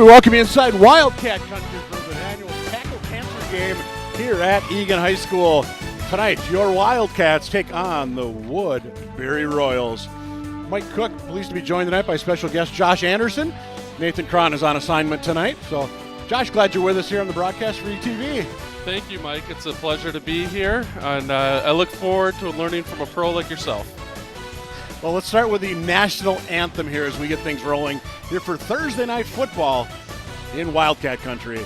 welcome you inside Wildcat Country for the annual Tackle Cancer Game here at Eagan High School. Tonight, your Wildcats take on the Woodbury Royals. Mike Cook, pleased to be joined tonight by special guest Josh Anderson. Nathan Cron is on assignment tonight. So, Josh, glad you're with us here on the broadcast for ETV. Thank you, Mike. It's a pleasure to be here, and I look forward to learning from a pro like yourself. Well, let's start with the national anthem here as we get things rolling here for Thursday night football in Wildcat Country.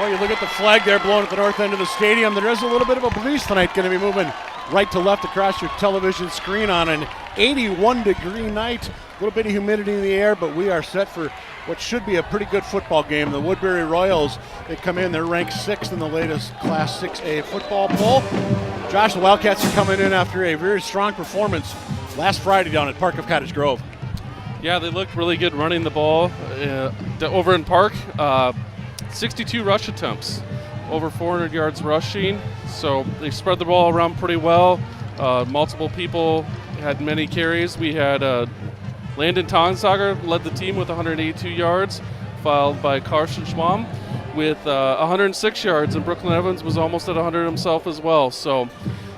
You look at the flag there blowing at the north end of the stadium. There is a little bit of a breeze tonight, going to be moving right to left across your television screen on an 81-degree night. A little bit of humidity in the air, but we are set for what should be a pretty good football game. The Woodbury Royals, they come in, they're ranked 6th in the latest Class 6A football poll. Josh, the Wildcats are coming in after a very strong performance last Friday down at Park of Cottage Grove. Yeah, they looked really good running the ball over in Park. 62 rush attempts, over 400 yards rushing, so they spread the ball around pretty well. Multiple people had many carries. We had Landon Tonsauger led the team with 182 yards, followed by Carson Schwam with 106 yards, and Brooklyn Evans was almost at 100 himself as well. So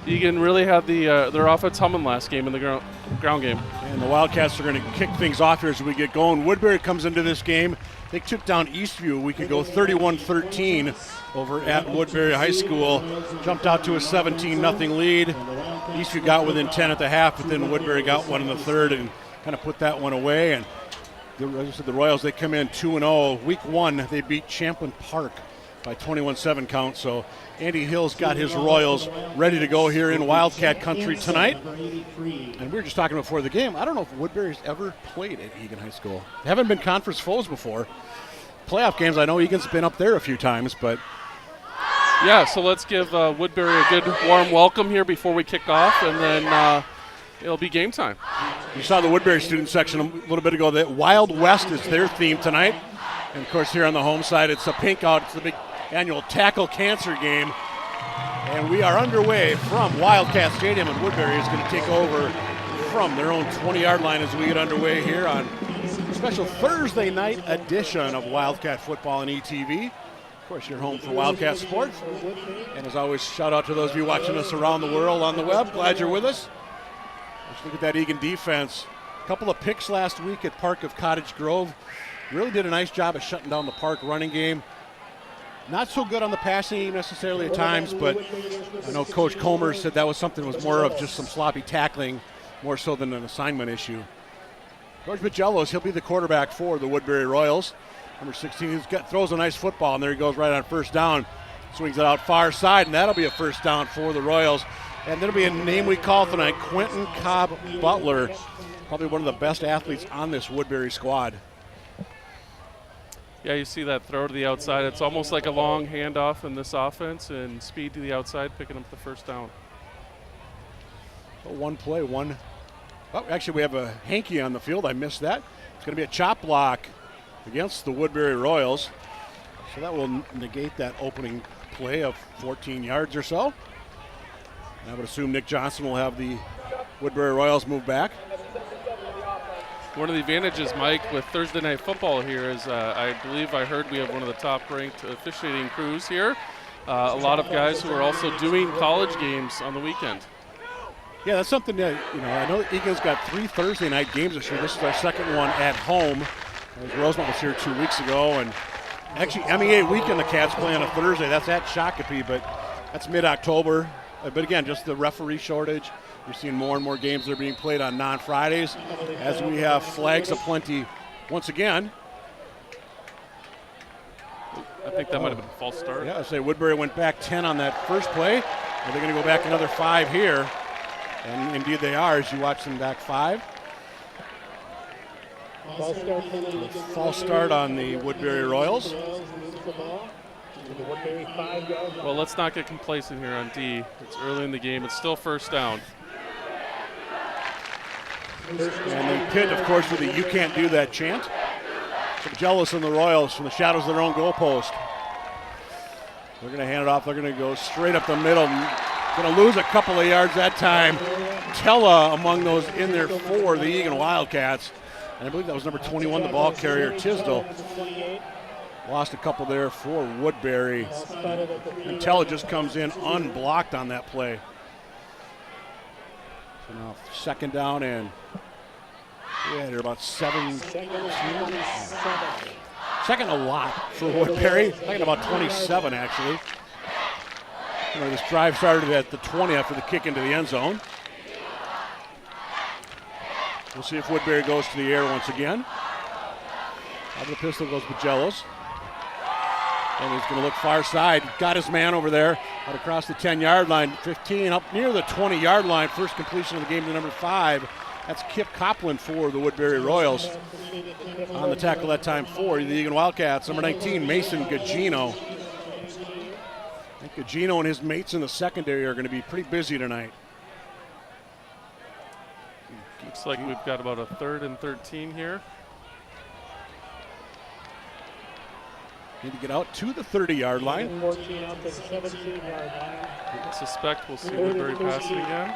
Eagan really had their offense humming last game in the ground game. And the Wildcats are going to kick things off here as we get going. Woodbury comes into this game. They took down Eastview a week ago, 31-13 over at Woodbury High School. Jumped out to a 17-0 lead. Eastview got within 10 at the half, but then Woodbury got one in the third and kind of put that one away. And the Royals, they come in 2-0. Week 1, they beat Champlin Park by 21-7 count. So Andy Hill's got his Royals ready to go here in Wildcat Country tonight. And we were just talking before the game, I don't know if Woodbury's ever played at Eagan High School. They haven't been conference foes before. Playoff games, I know Eagan's been up there a few times, but... Yeah, so let's give Woodbury a good warm welcome here before we kick off, and then it'll be game time. You saw the Woodbury student section a little bit ago. That Wild West is their theme tonight. And, of course, here on the home side, it's a pink out. It's the big annual Tackle Cancer Game. And we are underway from Wildcat Stadium, and Woodbury is going to take over from their own 20-yard line as we get underway here on a special Thursday night edition of Wildcat Football and ETV. Of course, you're home for Wildcat Sports. And as always, shout out to those of you watching us around the world on the web. Glad you're with us. Let's look at that Eagan defense. A couple of picks last week at Park of Cottage Grove. Really did a nice job of shutting down the Park running game. Not so good on the passing game necessarily at times, but I know Coach Comer said that was something that was more of just some sloppy tackling, more so than an assignment issue. George Magellos, he'll be the quarterback for the Woodbury Royals. Number 16, throws a nice football, and there he goes right on first down. Swings it out far side, and that'll be a first down for the Royals. And there'll be a name we call tonight, Quentin Cobb Butler. Probably one of the best athletes on this Woodbury squad. Yeah, you see that throw to the outside. It's almost like a long handoff in this offense, and speed to the outside, picking up the first down. So one play, one. Oh, actually, we have a hanky on the field. I missed that. It's going to be a chop block against the Woodbury Royals. So that will negate that opening play of 14 yards or so. And I would assume Nick Johnson will have the Woodbury Royals move back. One of the advantages, Mike, with Thursday Night Football here is I believe I heard we have one of the top-ranked officiating crews here. A lot of guys who are also doing college games on the weekend. Yeah, that's something that, I know Eagan's got 3 Thursday night games this year. This is our second one at home. Rosemont was here 2 weeks ago, and actually MEA weekend the Cats play on a Thursday. That's at Shakopee, but that's mid-October. But again, just the referee shortage. You're seeing more and more games that are being played on non-Fridays as we have flags aplenty once again. I think that might have been a false start. Yeah, I say Woodbury went back 10 on that first play. Are they going to go back another 5 here? And indeed they are as you watch them back 5. False start on the Woodbury Royals. Well, let's not get complacent here on D. It's early in the game. It's still first down. And then Pitt, of course, with the "you can't do that" chant. So jealous in the Royals from the shadows of their own goalpost. They're going to hand it off. They're going to go straight up the middle. Going to lose a couple of yards that time. Tella among those in there for the Eagan Wildcats. And I believe that was number 21, the ball carrier, Tisdall. Lost a couple there for Woodbury. And Tella just comes in unblocked on that play. So now second down and they're about 7. Second a lot for Woodbury. Second about 27 actually. This drive started at the 20 after the kick into the end zone. We'll see if Woodbury goes to the air once again. Out of the pistol goes Magellos. And he's going to look far side. Got his man over there out across the 10-yard line. 15 up near the 20-yard line. First completion of the game to number 5. That's Kip Copland for the Woodbury Royals. On the tackle that time for the Eagan Wildcats. Number 19, Mason Gugino. I think Gugino and his mates in the secondary are going to be pretty busy tonight. Looks like we've got about a 3rd and 13 here. Need to get out to the 30-yard line. 14 out to the 17-yard line. I suspect we'll see Woodbury passing again.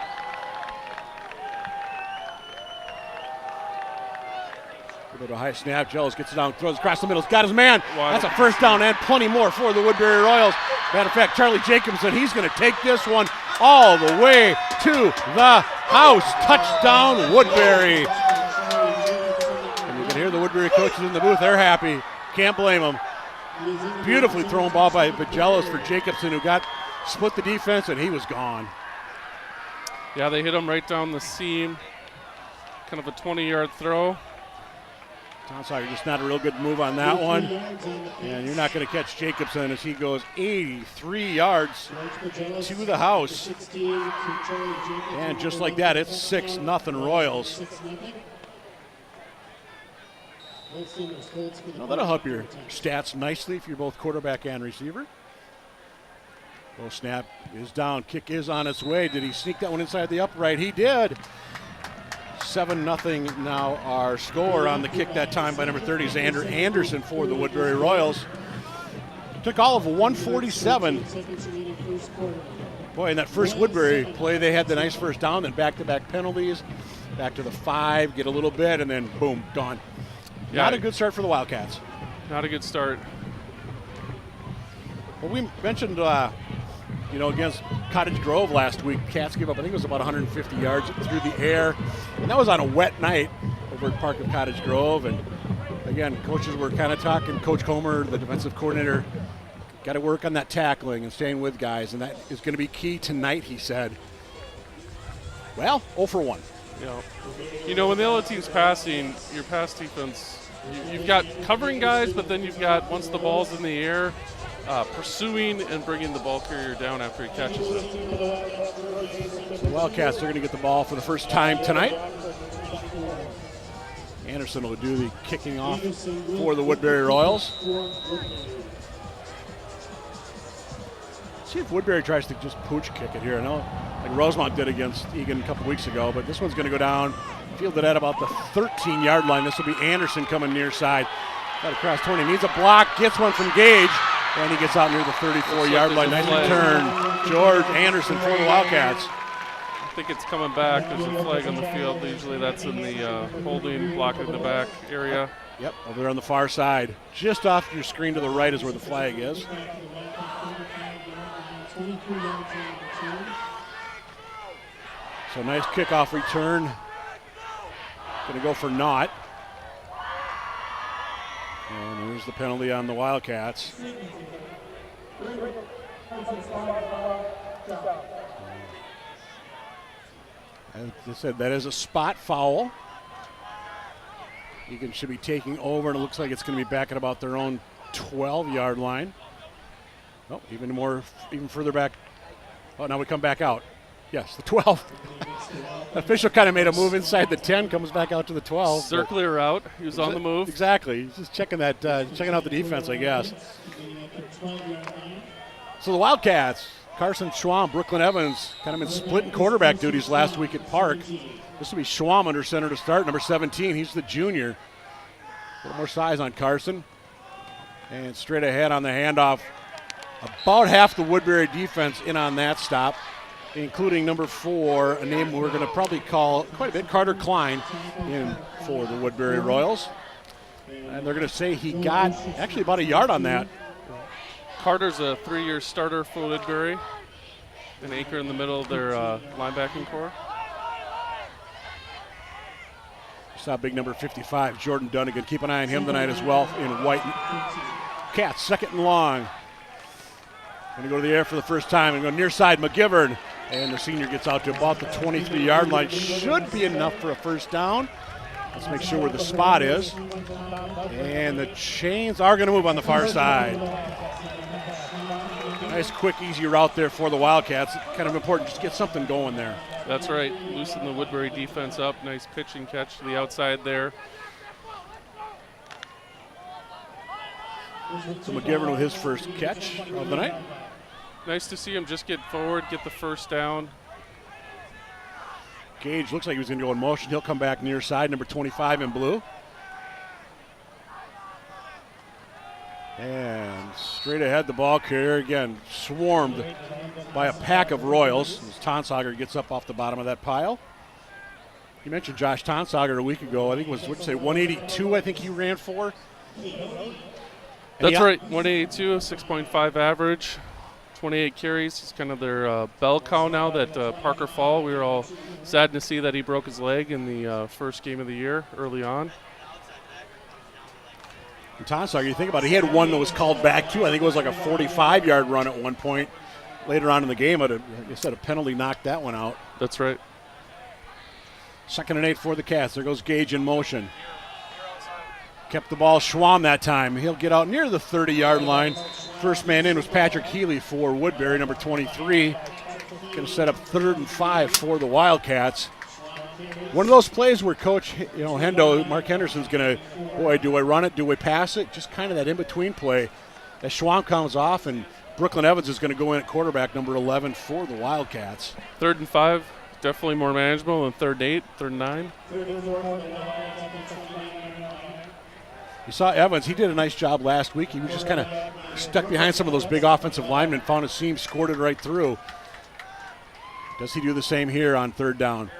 Go to a high snap. Jellos gets it down, throws across the middle. He's got his man. Wow. That's a first down and plenty more for the Woodbury Royals. Matter of fact, Charlie Jacobson, he's going to take this one all the way to the house. Touchdown, Woodbury. And you can hear the Woodbury coaches in the booth. They're happy. Can't blame them. Beautifully thrown ball by Jellos for Jacobson, who split the defense, and he was gone. Yeah, they hit him right down the seam. Kind of a 20-yard throw. Sorry, just not a real good move on that one. And you're not going to catch Jacobson as he goes 83 yards to the house. And just like that, it's 6-0 Royals. Well, that'll help your stats nicely if you're both quarterback and receiver. Low snap is down. Kick is on its way. Did he sneak that one inside the upright? He did. 7-0 now our score on the kick that time by number 30 Xander Anderson for the Woodbury Royals. Took all of 147. Boy, in that first Woodbury play, they had the nice first down, then back-to-back penalties, back to the 5, get a little bit, and then boom, gone. Yeah. Not a good start for the Wildcats. Not a good start. Well, we mentioned, against Cottage Grove last week, Cats gave up, I think it was about 150 yards through the air. And that was on a wet night over at Park of Cottage Grove. And again, coaches were kind of talking. Coach Comer, the defensive coordinator, got to work on that tackling and staying with guys. And that is going to be key tonight, he said. Well, 0 for 1. When the other team's passing, your pass defense, you've got covering guys, but then you've got, once the ball's in the air, pursuing and bringing the ball carrier down after he catches it. The Wildcats are going to get the ball for the first time tonight. Anderson will do the kicking off for the Woodbury Royals. See if Woodbury tries to just pooch kick it here. I know, like Rosemont did against Eagan a couple weeks ago, but this one's going to go down, fielded at about the 13-yard line. This will be Anderson coming near side. Got across 20, needs a block, gets one from Gage, and he gets out near the 34-yard line. Nice return, George Anderson for the Wildcats. I think it's coming back. There's a flag on the field. Usually that's in the holding, blocking the back area. Yep, over there on the far side. Just off your screen to the right is where the flag is. So nice kickoff return. Going to go for naught. And there's the penalty on the Wildcats. As I said, that is a spot foul. Eagan should be taking over, and it looks like it's going to be back at about their own 12-yard line. Oh, even further back. Oh, now we come back out. Yes, the 12. Official kind of made a move inside the 10, comes back out to the 12. Circular route. He was on the move. Exactly. He's just checking out the defense, I guess. So the Wildcats, Carson Schwamm, Brooklyn Evans, kind of been splitting quarterback duties last week at Park. This will be Schwamm under center to start, number 17. He's the junior. A little more size on Carson. And straight ahead on the handoff. About half the Woodbury defense in on that stop, including number 4, a name we're going to probably call quite a bit, Carter Klein, in for the Woodbury Royals. And they're going to say he got actually about a yard on that. Carter's a 3-year starter for Woodbury, an anchor in the middle of their linebacking core. Saw big number 55, Jordan Dunnigan. Keep an eye on him tonight as well in white. Cats, second and long. Going to go to the air for the first time and go near side, McGivern. And the senior gets out to about the 23-yard line. Should be enough for a first down. Let's make sure where the spot is. And the chains are going to move on the far side. Nice, quick, easy route there for the Wildcats. Kind of important, just get something going there. That's right. Loosen the Woodbury defense up. Nice pitch and catch to the outside there. So McGivern with his first catch of the night. Nice to see him just get forward, get the first down. Gage looks like he was going to go in motion. He'll come back near side, number 25 in blue. And straight ahead, the ball carrier again swarmed by a pack of Royals as Tonsauger gets up off the bottom of that pile. You mentioned Josh Tonsauger a week ago. I think it was, what'd you say, 182 I think he ran for? That's right, 182, 6.5 average, 28 carries. It's kind of their bell cow now that Parker Fall. We were all sad to see that he broke his leg in the first game of the year early on. And Tonsauger, you think about it, he had one that was called back too. I think it was like a 45-yard run at one point later on in the game. Like I said, a penalty knocked that one out. That's right. 2nd and 8 for the Cats. There goes Gage in motion. Kept the ball Schwamm that time. He'll get out near the 30-yard line. First man in was Patrick Healy for Woodbury, number 23. Going to set up 3rd and 5 for the Wildcats. One of those plays where Coach, Hendo, Mark Henderson's going to, boy, do I run it, do I pass it? Just kind of that in-between play. As Schwamm comes off, and Brooklyn Evans is going to go in at quarterback, number 11 for the Wildcats. 3rd and 5, definitely more manageable than 3rd and 8, 3rd and 9. You saw Evans. He did a nice job last week. He was just kind of stuck behind some of those big offensive linemen, found a seam, scored it right through. Does he do the same here on 3rd down?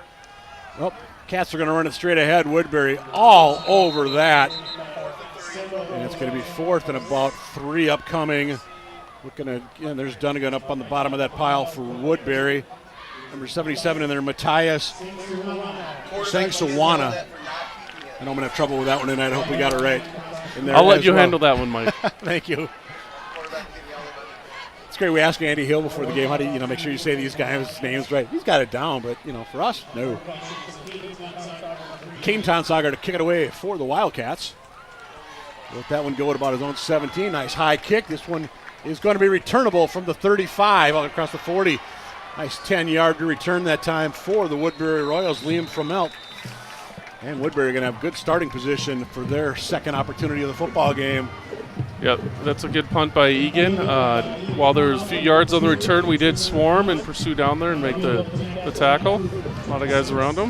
Well, Cats are going to run it straight ahead. Woodbury all over that. And it's going to be 4th and about 3 upcoming. There's Dunnigan up on the bottom of that pile for Woodbury. Number 77 in there, Matthias Sangsawana. I know I'm going to have trouble with that one tonight. I hope we got it right. I'll let you handle that one, Mike. Thank you. It's great. We asked Andy Hill before the game, how do you make sure you say these guys' names right? He's got it down, but, for us, no. Kane Tonsauger to kick it away for the Wildcats. Let that one go at about his own 17. Nice high kick. This one is going to be returnable from the 35 out across the 40. Nice 10-yard to return that time for the Woodbury Royals. Liam Fromelt. And Woodbury are going to have good starting position for their second opportunity of the football game. Yep, that's a good punt by Eagan. While there was a few yards on the return, we did swarm and pursue down there and make the tackle. A lot of guys around him.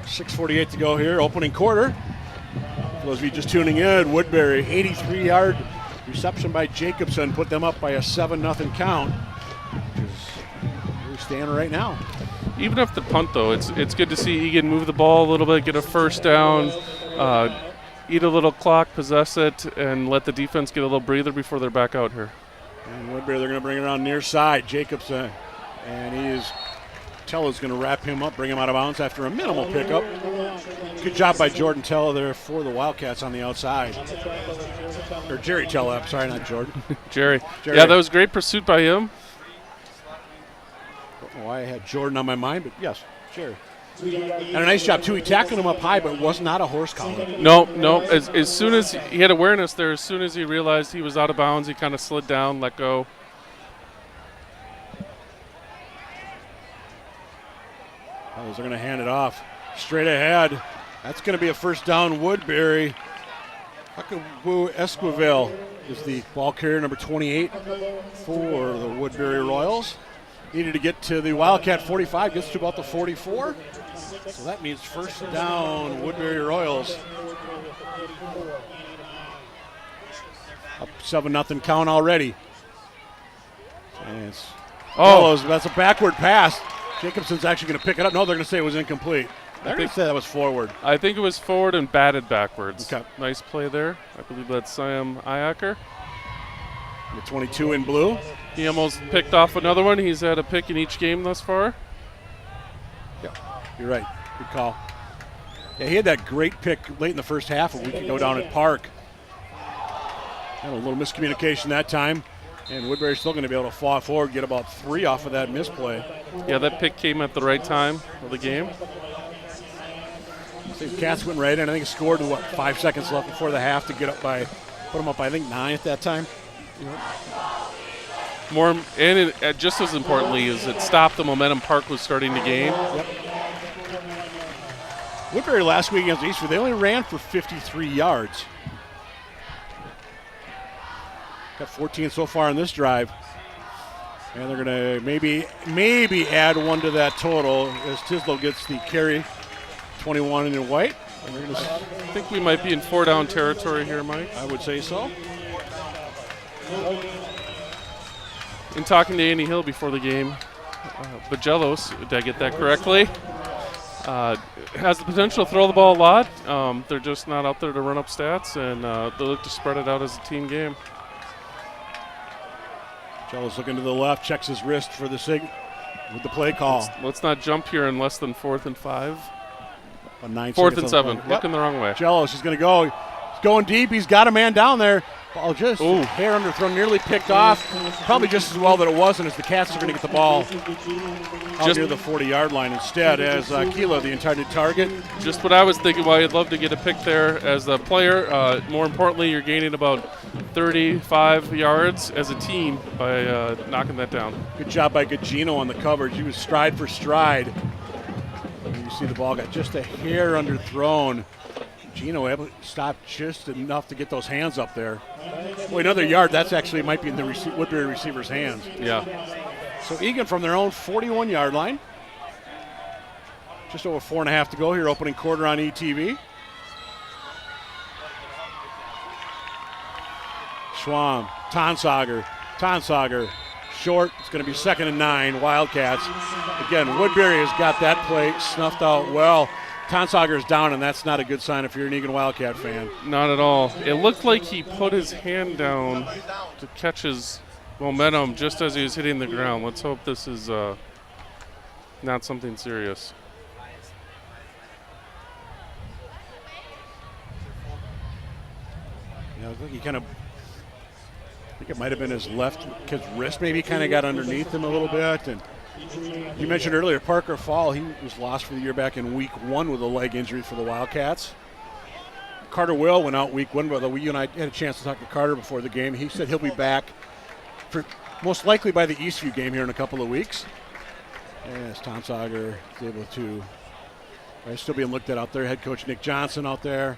6:48 to go here, opening quarter. For those of you just tuning in, Woodbury, 83-yard reception by Jacobson, put them up by a 7-0 count, which is where we stand right now. Even after the punt, though, it's good to see Eagan move the ball a little bit, get a first down, eat a little clock, possess it, and let the defense get a little breather before they're back out here. And Woodbury, they're going to bring it around near side. Jacobson, and he is Tella's going to wrap him up, bring him out of bounds after a minimal pickup. Good job by Jordan Tella there for the Wildcats on the outside. Or Jerry Tella, I'm sorry, not Jordan. Jerry. Yeah, that was great pursuit by him. Don't know why I had Jordan on my mind, but yes, Jerry. And a nice job, too. He tackled him up high, but was not a horse collar. No. As soon as he had awareness there, as soon as he realized he was out of bounds, he kind of slid down, let go. They're going to hand it off straight ahead. That's going to be a first down, Woodbury. Huckaboo Esquivel is the ball carrier, number 28 for the Woodbury Royals. Needed to get to the Wildcat 45, gets to about the 44. So that means first down, Woodbury Royals. Up 7-0 count already. That's a backward pass. Jacobson's actually going to pick it up. No, they're going to say it was incomplete. They're going to say that was forward. I think it was forward and batted backwards. Okay. Nice play there. I believe that's Sam Iacker. The 22 in blue. He almost picked off another one. He's had a pick in each game thus far. Yeah, you're right. Good call. Yeah, he had that great pick late in the first half a week ago down at Park. Had a little miscommunication that time. And Woodbury's still going to be able to fall forward, get about 3 off of that misplay. Yeah, that pick came at the right time of the game. The Cats went right in. I think it scored with 5 seconds left before the half to get up by, put them up by, I think, 9 at that time. Just as importantly is it stopped the momentum Park was starting to gain. Yep. Woodbury last week against Eastwood, they only ran for 53 yards. Got 14 so far in this drive. And they're going to maybe add 1 to that total as Tislow gets the carry, 21 in white. And they're gonna I think we might be in 4-down territory here, Mike. I would say so. In talking to Andy Hill before the game, Bagelos, did I get that correctly? Has the potential to throw the ball a lot. They're just not out there to run up stats, and they look to spread it out as a team game. Jello's looking to the left, checks his wrist for the with the play call. Let's not jump here in less than 4th and 5. 4th and 7. Yep. Looking the wrong way. Jello's is going to go. He's going deep. He's got a man down there. Ball just hair underthrown, nearly picked off. Probably just as well that it wasn't, as the Cats are going to get the ball out near the 40-yard line instead, as Kilo, the intended target. Just what I was thinking. Why I'd love to get a pick there as a player. More importantly, you're gaining about 35 yards as a team by knocking that down. Good job by Gugino on the coverage. He was stride for stride. And you see the ball got just a hair underthrown. Gino able to stop just enough to get those hands up there. Boy, another yard. That's actually might be in the Woodbury receiver's hands. Yeah. So Eagan from their own 41-yard line. Just over 4.5 to go here, opening quarter on ETV. Schwam, Tonsager, short. It's going to be 2nd and 9, Wildcats. Again, Woodbury has got that play snuffed out well. Tonsager's down, and that's not a good sign if you're an Eagan Wildcat fan. Not at all. It looked like he put his hand down to catch his momentum just as he was hitting the ground. Let's hope this is not something serious. Yeah, I think he kind of, I think it might have been his his wrist maybe kind of got underneath him a little bit. And you mentioned earlier, Parker Fall, he was lost for the year back in week 1 with a leg injury for the Wildcats. Carter Will went out week 1, but you and I had a chance to talk to Carter before the game. He said he'll be back for most likely by the Eastview game here in a couple of weeks. As Tom Sauger is able to still being looked at out there. Head coach Nick Johnson out there.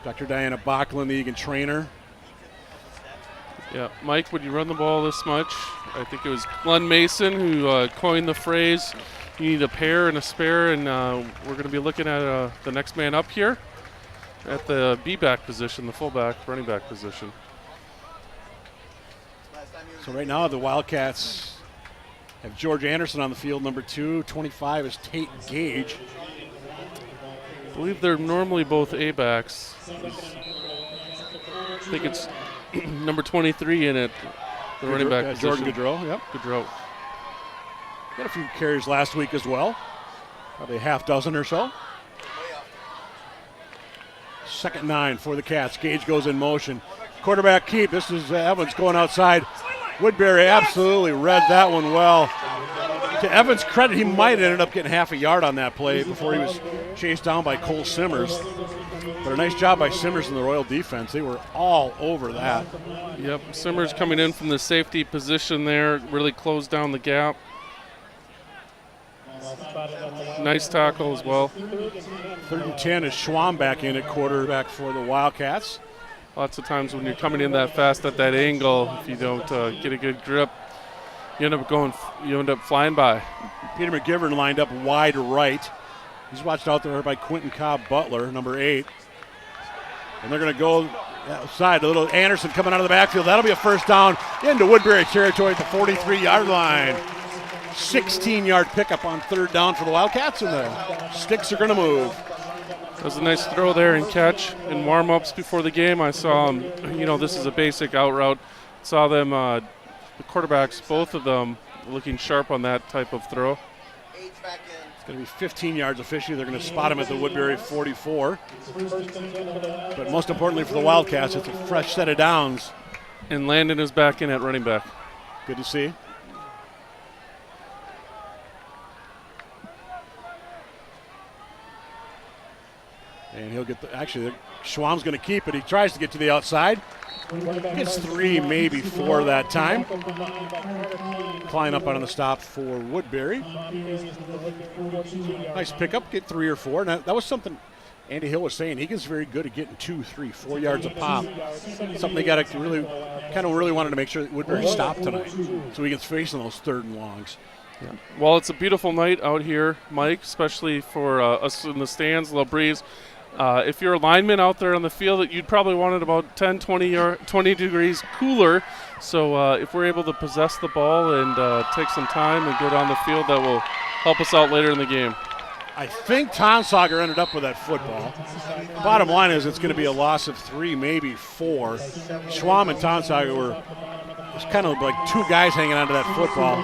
Dr. Diana Bachlan, the Eagan trainer. Yeah, Mike, would you run the ball this much? I think it was Glenn Mason who coined the phrase, you need a pair and a spare, and we're going to be looking at the next man up here at the B-back position, the fullback, running back position. So right now the Wildcats have George Anderson on the field, number 2. 25 is Tate Gage. I believe they're normally both A-backs. I think it's number 23 in it, the running back position. Jordan Gaudreau, yep. Gaudreau. Got a few carries last week as well. Probably a half dozen or so. 2nd 9 for the Cats. Gage goes in motion. Quarterback keep. This is Evans going outside. Woodbury absolutely read that one well. To Evans' credit, he might have ended up getting half a yard on that play before he was chased down by Cole Simmers. But a nice job by Simmers and the Royal defense. They were all over that. Yep, Simmers coming in from the safety position there, really closed down the gap. Nice tackle as well. 3rd and 10 is Schwamm back in at quarterback for the Wildcats. Lots of times when you're coming in that fast at that angle, if you don't get a good grip, you end up flying by. Peter McGivern lined up wide right. He's watched out there by Quentin Cobb Butler, number 8. And they're going to go outside. A little Anderson coming out of the backfield. That'll be a first down into Woodbury territory at the 43-yard line. 16-yard pickup on 3rd down for the Wildcats, and the sticks are going to move. That was a nice throw there and catch in warm-ups before the game. I saw them, this is a basic out route. Saw them, the quarterbacks, both of them, looking sharp on that type of throw. It's going to be 15 yards officially. They're going to spot him at the Woodbury 44. But most importantly for the Wildcats, it's a fresh set of downs. And Landon is back in at running back. Good to see. And he'll get Schwamm's going to keep it. He tries to get to the outside. Gets 3, maybe 4 that time. Flying up on the stop for Woodbury. Nice pickup, get 3 or 4. Now, that was something Andy Hill was saying. Eagan's very good at getting 2, 3, 4 yards a pop. Something they got to really wanted to make sure that Woodbury stopped tonight. So Eagan's facing those 3rd and longs. Yeah. Well, it's a beautiful night out here, Mike, especially for us in the stands, a little breeze. If you're a lineman out there on the field, you'd probably want it about 10, 20 degrees cooler. So if we're able to possess the ball and take some time and go down the field, that will help us out later in the game. I think Tonsauger ended up with that football. Bottom line is it's going to be a loss of 3, maybe 4. Schwamm and Tonsauger were kind of like 2 guys hanging onto that football.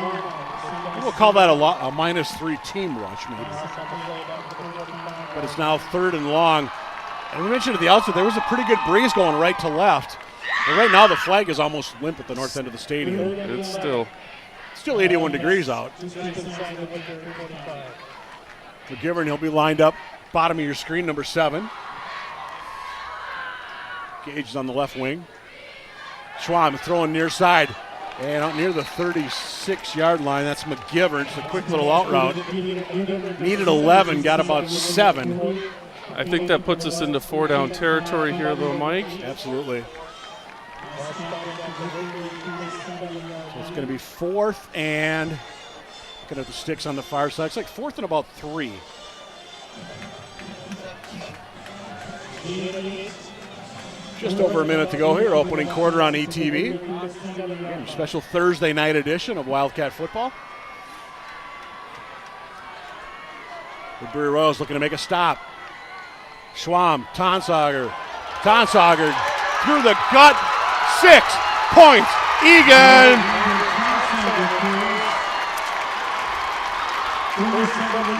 We'll call that a -3 team rush, maybe. But it's now 3rd and long. And we mentioned at the outset there was a pretty good breeze going right to left. But right now the flag is almost limp at the north end of the stadium. It's still 81 degrees out. McGivern, he'll be lined up bottom of your screen, number 7. Gage is on the left wing. Schwamm throwing near side. And out near the 36-yard line, that's McGivern. Just a quick little out route. Needed 11, got about 7. I think that puts us into 4-down territory here, though, Mike. Absolutely. So it's going to be 4th and looking at the sticks on the far side. It's like 4th and about 3. Just over a minute to go here, opening quarter on ETV. Again, special Thursday night edition of Wildcat football. Woodbury Royals looking to make a stop. Schwamm, Tonsauger through the gut, 6 points, Eagan!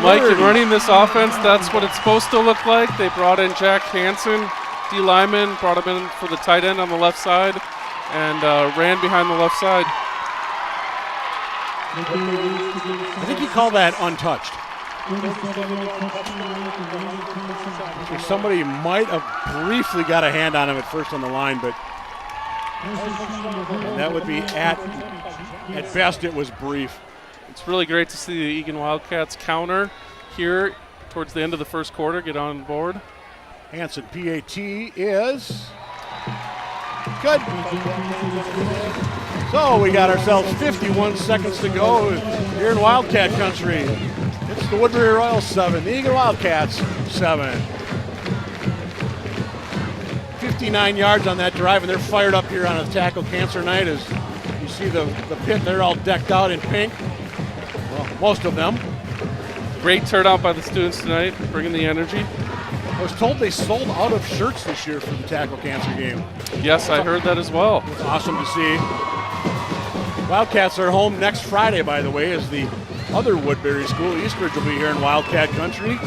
Mike, in running this offense, that's what it's supposed to look like. They brought in Jack Hansen, D lineman, brought him in for the tight end on the left side, and ran behind the left side. I think you call that untouched. Somebody might have briefly got a hand on him at first on the line, but that would be at best it was brief. It's really great to see the Eagan Wildcats counter here towards the end of the first quarter get on board. Hansen, PAT is good. So we got ourselves 51 seconds to go here in Wildcat country. It's the Woodbury Royals 7, the Eagan Wildcats 7. 59 yards on that drive, and they're fired up here on a tackle cancer night. As you see the pit, they're all decked out in pink. Well, most of them. Great turnout by the students tonight, bringing the energy. I was told they sold out of shirts this year for the tackle cancer game. Yes, I heard that as well. It's awesome to see. Wildcats are home next Friday, by the way, as the other Woodbury school. Eastridge will be here in Wildcat country.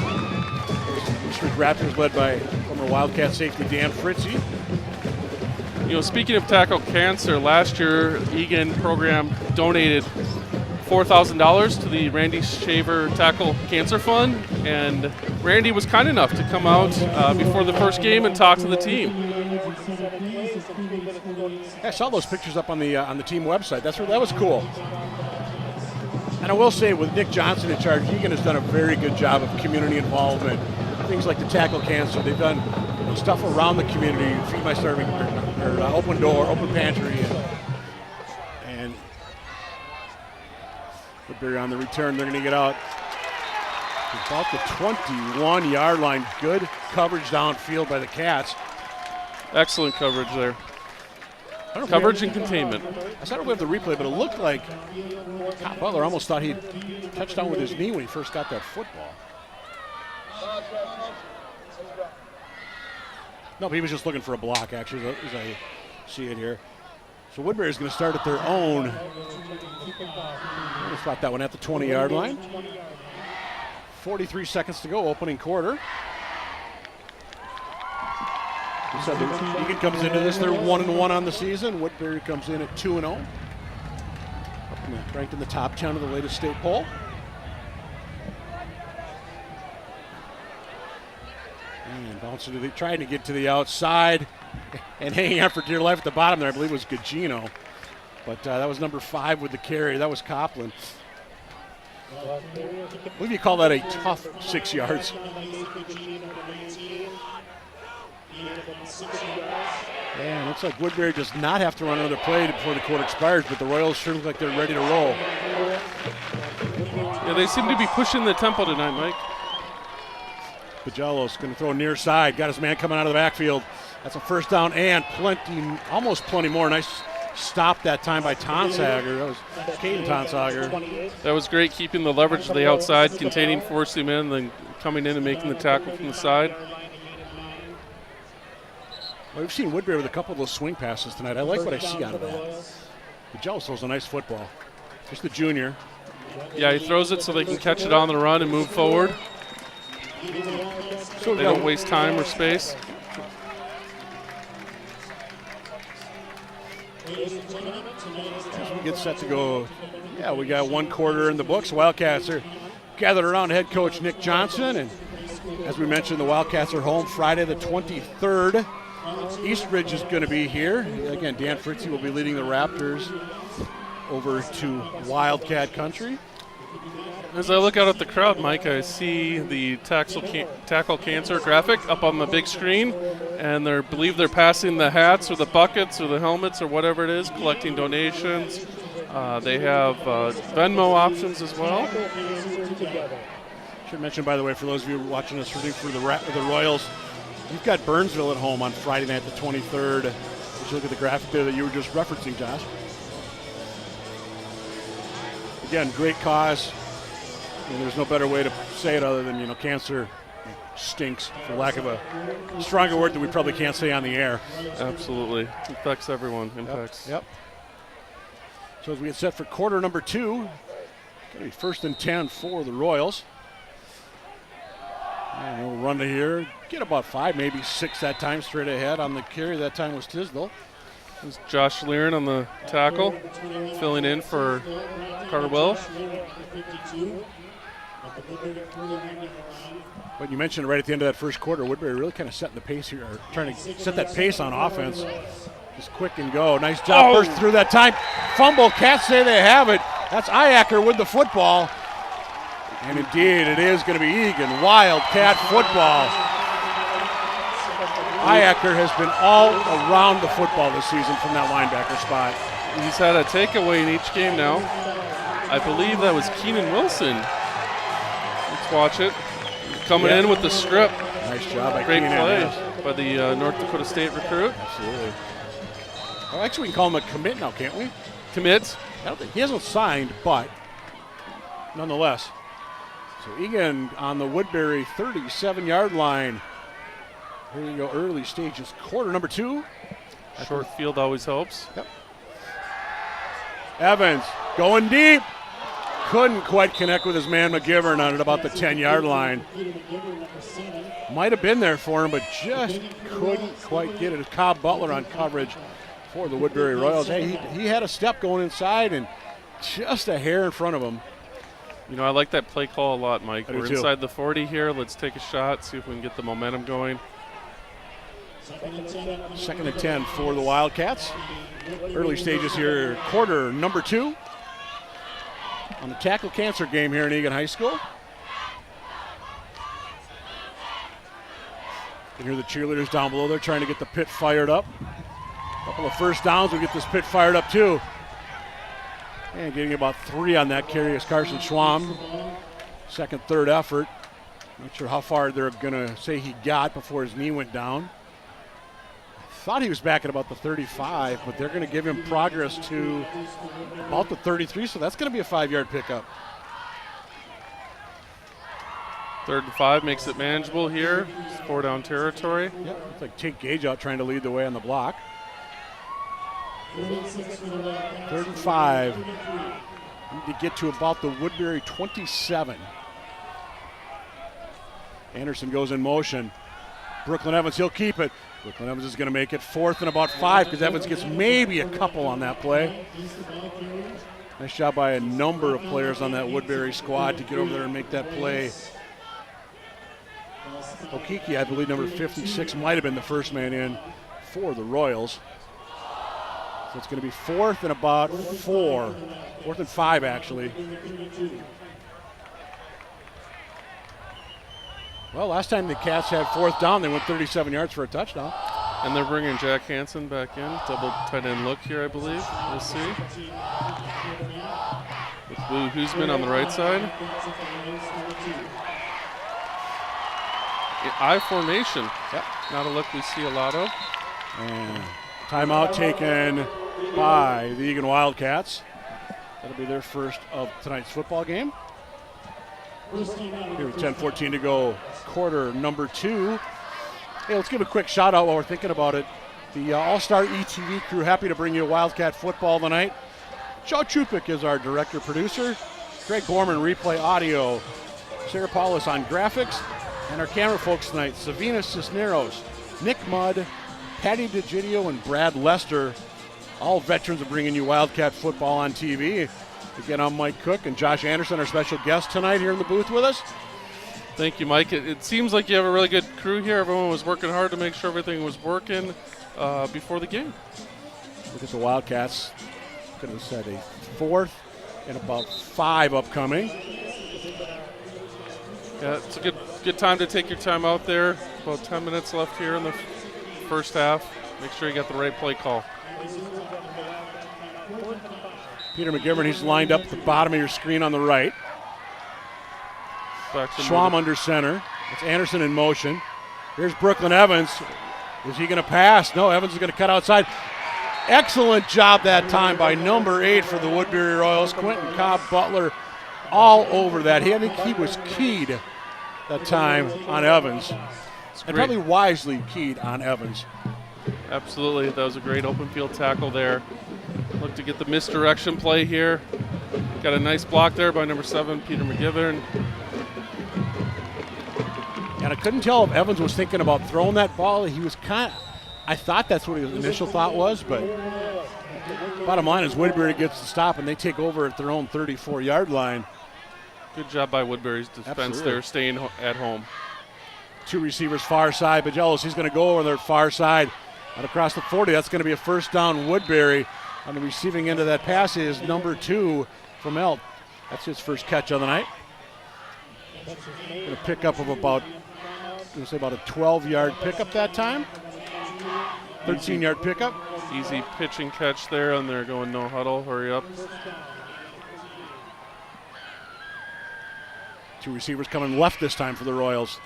Eastridge Raptors led by former Wildcat safety Dan Fritzie. You know, speaking of tackle cancer, last year Eagan program donated $4,000 to the Randy Shaver Tackle Cancer Fund, and Randy was kind enough to come out before the first game and talk to the team. I saw those pictures up on the team website. That was cool. And I will say, with Nick Johnson in charge, Eagan has done a very good job of community involvement. Things like the tackle cancer, they've done stuff around the community, Feed My Starving, or Open Door, Open Pantry, and Woodbury on the return. They're going to get out about the 21-yard line. Good coverage downfield by the Cats. Excellent coverage there. Coverage and containment. I saw we have the replay, but it looked like Butler almost thought he touched down with his knee when he first got that football. No, but he was just looking for a block, actually, as I see it here. So Woodbury is going to start at their own. I spot that one at the 20-yard line. 43 seconds to go, opening quarter. So Eagan comes into this, they're 1-1 on the season. Woodbury comes in at 2-0. Ranked in the top 10 of the latest state poll. And bouncing trying to get to the outside and hanging out for dear life at the bottom there, I believe was Gugino. But that was number 5 with the carry. That was Copland. I believe you call that a tough 6 yards. Yeah, looks like Woodbury does not have to run another play before the quarter expires, but the Royals sure look like they're ready to roll. Yeah, they seem to be pushing the tempo tonight, Mike. Pagello's going to throw near side. Got his man coming out of the backfield. That's a first down and almost plenty more. Nice stop that time by Tonsager. That was Caden Tonsager. That was great, keeping the leverage to the outside, containing, forcing him in, then coming in and making the tackle from the side. Well, we've seen Woodbury with a couple of those swing passes tonight. I like what I see out of that. Pagello throws a nice football. Just the junior. Yeah, he throws it so they can catch it on the run and move forward. So they don't waste time or space. As we get set to go, yeah, we got one quarter in the books. Wildcats are gathered around head coach Nick Johnson, and as we mentioned, the Wildcats are home Friday the 23rd. Eastridge is going to be here. Again, Dan Fritzie will be leading the Raptors over to Wildcat country. As I look out at the crowd, Mike, I see the tackle cancer graphic up on the big screen, and I believe they're passing the hats or the buckets or the helmets or whatever it is, collecting donations. They have Venmo options as well. Should mention, by the way, for those of you watching us rooting for the Royals, you've got Burnsville at home on Friday night, the 23rd. Just look at the graphic there that you were just referencing, Josh. Again, great cause. And there's no better way to say it other than, cancer stinks, for lack of a stronger word that we probably can't say on the air. Absolutely. Affects everyone. Impacts. Yep. So as we get set for quarter number 2, going to be 1st and 10 for the Royals. And we'll run to here. Get about 5, maybe 6 that time straight ahead. On the carry that time was Tisdale. There's Josh Learen on the tackle, filling in for Carter Will. But you mentioned right at the end of that first quarter, Woodbury really kind of setting the pace here, or trying to set that pace on offense. Just quick and go. Nice job first through that time. Fumble. Cats say they have it. That's Iacker with the football. And indeed, it is going to be Eagan. Wildcat football. Iacker has been all around the football this season from that linebacker spot. He's had a takeaway in each game now. I believe that was Keenan Wilson. Let's watch it. Coming in with the strip. Nice job by Great Keenan. play by the North Dakota State recruit. Absolutely. Well, actually, we can call him a commit now, can't we? Commit. He hasn't signed, but nonetheless. So Eagan on the Woodbury 37-yard line. Here we go, early stages. Quarter number 2. Short field always helps. Yep. Evans going deep. couldn't quite connect with his man McGivern on it about the 10-yard line. Might have been there for him, but just couldn't quite get it. It's Cobb Butler on coverage for the Woodbury Royals. Hey, he had a step going inside and just a hair in front of him. You know, I like that play call a lot, Mike. We're too. inside the 40 here. Let's take a shot, see if we can get the momentum going. 2nd and 10 for the Wildcats. Early stages here, quarter number 2 on the tackle cancer game here in Eagan High School. You hear the cheerleaders down below there trying to get the pit fired up. A couple of first downs will get this pit fired up too. And getting about 3 on that carry is Carson Schwamm. Second, third effort. Not sure how far they're going to say he got before his knee went down. Thought he was back at about the 35, but they're going to give him progress to about the 33, so that's going to be a 5-yard pickup. 3rd and 5 makes it manageable here. 4-down territory. Yep, it's like Tate Gage out trying to lead the way on the block. 3rd and 5. Need to get to about the Woodbury 27. Anderson goes in motion. Brooklyn Evans, he'll keep it. Brooklyn Evans is going to make it 4th and about 5 because Evans gets maybe a couple on that play. Nice job by a number of players on that Woodbury squad to get over there and make that play. Okiki, I believe number 56, might have been the first man in for the Royals. So it's going to be 4th and about 4. 4th and 5, actually. Well, last time the Cats had 4th down, they went 37 yards for a touchdown. And they're bringing Jack Hansen back in. Double tight end look here, I believe. We'll see. With Blue Huseman on the right side. I formation. Yep. Not a look we see a lot of. And timeout taken by the Eagan Wildcats. That'll be their first of tonight's football game. Here with 10:14 to go, quarter number 2. Hey, let's give a quick shout out while we're thinking about it. The All-Star ETV crew, happy to bring you Wildcat football tonight. Joe Chupik is our director producer. Greg Borman, replay audio. Sarah Paulus on graphics. And our camera folks tonight, Savina Cisneros, Nick Mudd, Patty DeGidio, and Brad Lester. All veterans of bringing you Wildcat football on TV. Again, I'm Mike Cook and Josh Anderson, our special guest tonight here in the booth with us. Thank you, Mike. It seems like you have a really good crew here. Everyone was working hard to make sure everything was working before the game. Look at the Wildcats. Could have said a 4th and about 5 upcoming. Yeah, it's a good time to take your time out there. About 10 minutes left here in the first half. Make sure you got the right play call. Peter McGivern, he's lined up at the bottom of your screen on the right. Schwamm under center. It's Anderson in motion. Here's Brooklyn Evans. Is he going to pass? No, Evans is going to cut outside. Excellent job that time by number 8 for the Woodbury Royals. Quentin Cobb Butler all over that. I think he was keyed that time on Evans. And probably wisely keyed on Evans. Absolutely. That was a great open field tackle there. Look to get the misdirection play here. Got a nice block there by number 7, Peter McGivern. And I couldn't tell if Evans was thinking about throwing that ball. He was I thought that's what his initial thought was, but bottom line is Woodbury gets the stop and they take over at their own 34-yard line. Good job by Woodbury's defense there, staying at home. 2 receivers far side. Bajelos, he's going to go over their far side and across the 40. That's going to be a first down Woodbury. On the receiving end of that pass is number 2 from Elk. That's his first catch of the night. Going to pick up of about a 12-yard pickup that time. 13-yard pickup. Easy pitch and catch there, and they're going no huddle. Hurry up. 2 receivers coming left this time for the Royals.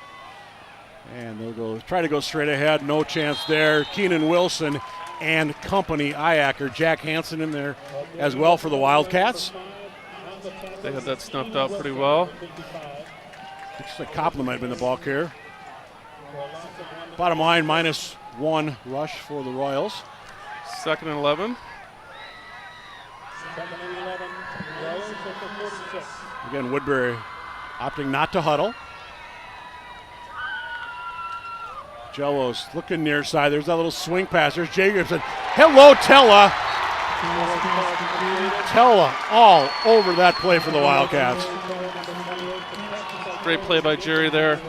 And they'll try to go straight ahead. No chance there. Keenan Wilson and company, Iacker. Jack Hansen in there as well for the Wildcats. They had that snuffed out pretty well. Looks like Copland might have been the ball carrier. Bottom line, -1 rush for the Royals. 2nd and 11. 2nd and 11. Royals at the 42. Again, Woodbury opting not to huddle. Jello's looking near side. There's that little swing pass. There's Jacobson. Hello, Tella. Tella all over that play for the Wildcats. Great play by Jerry there.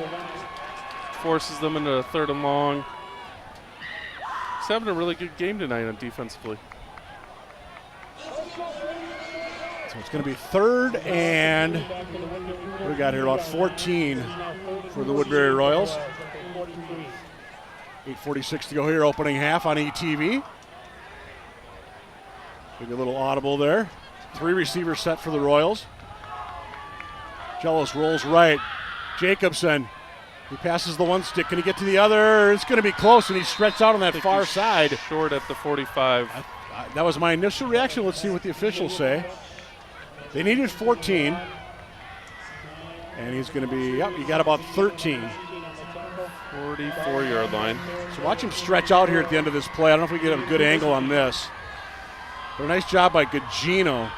Forces them into a 3rd and long. He's having a really good game tonight on defensively. So it's going to be 3rd and what do we got here? About 14 for the Woodbury Royals. 8:46 to go here, opening half on ETV. Maybe a little audible there. 3 receivers set for the Royals. Jellos rolls right. Jacobson, he passes the one stick. Can he get to the other? It's going to be close, and he's stretched out on that far side. Short at the 45. That was my initial reaction. Let's see what the officials say. They needed 14. And he's going to be, yep, he got about 13. 44-yard line. So watch him stretch out here at the end of this play. I don't know if we get a good angle on this. But a nice job by Gugino.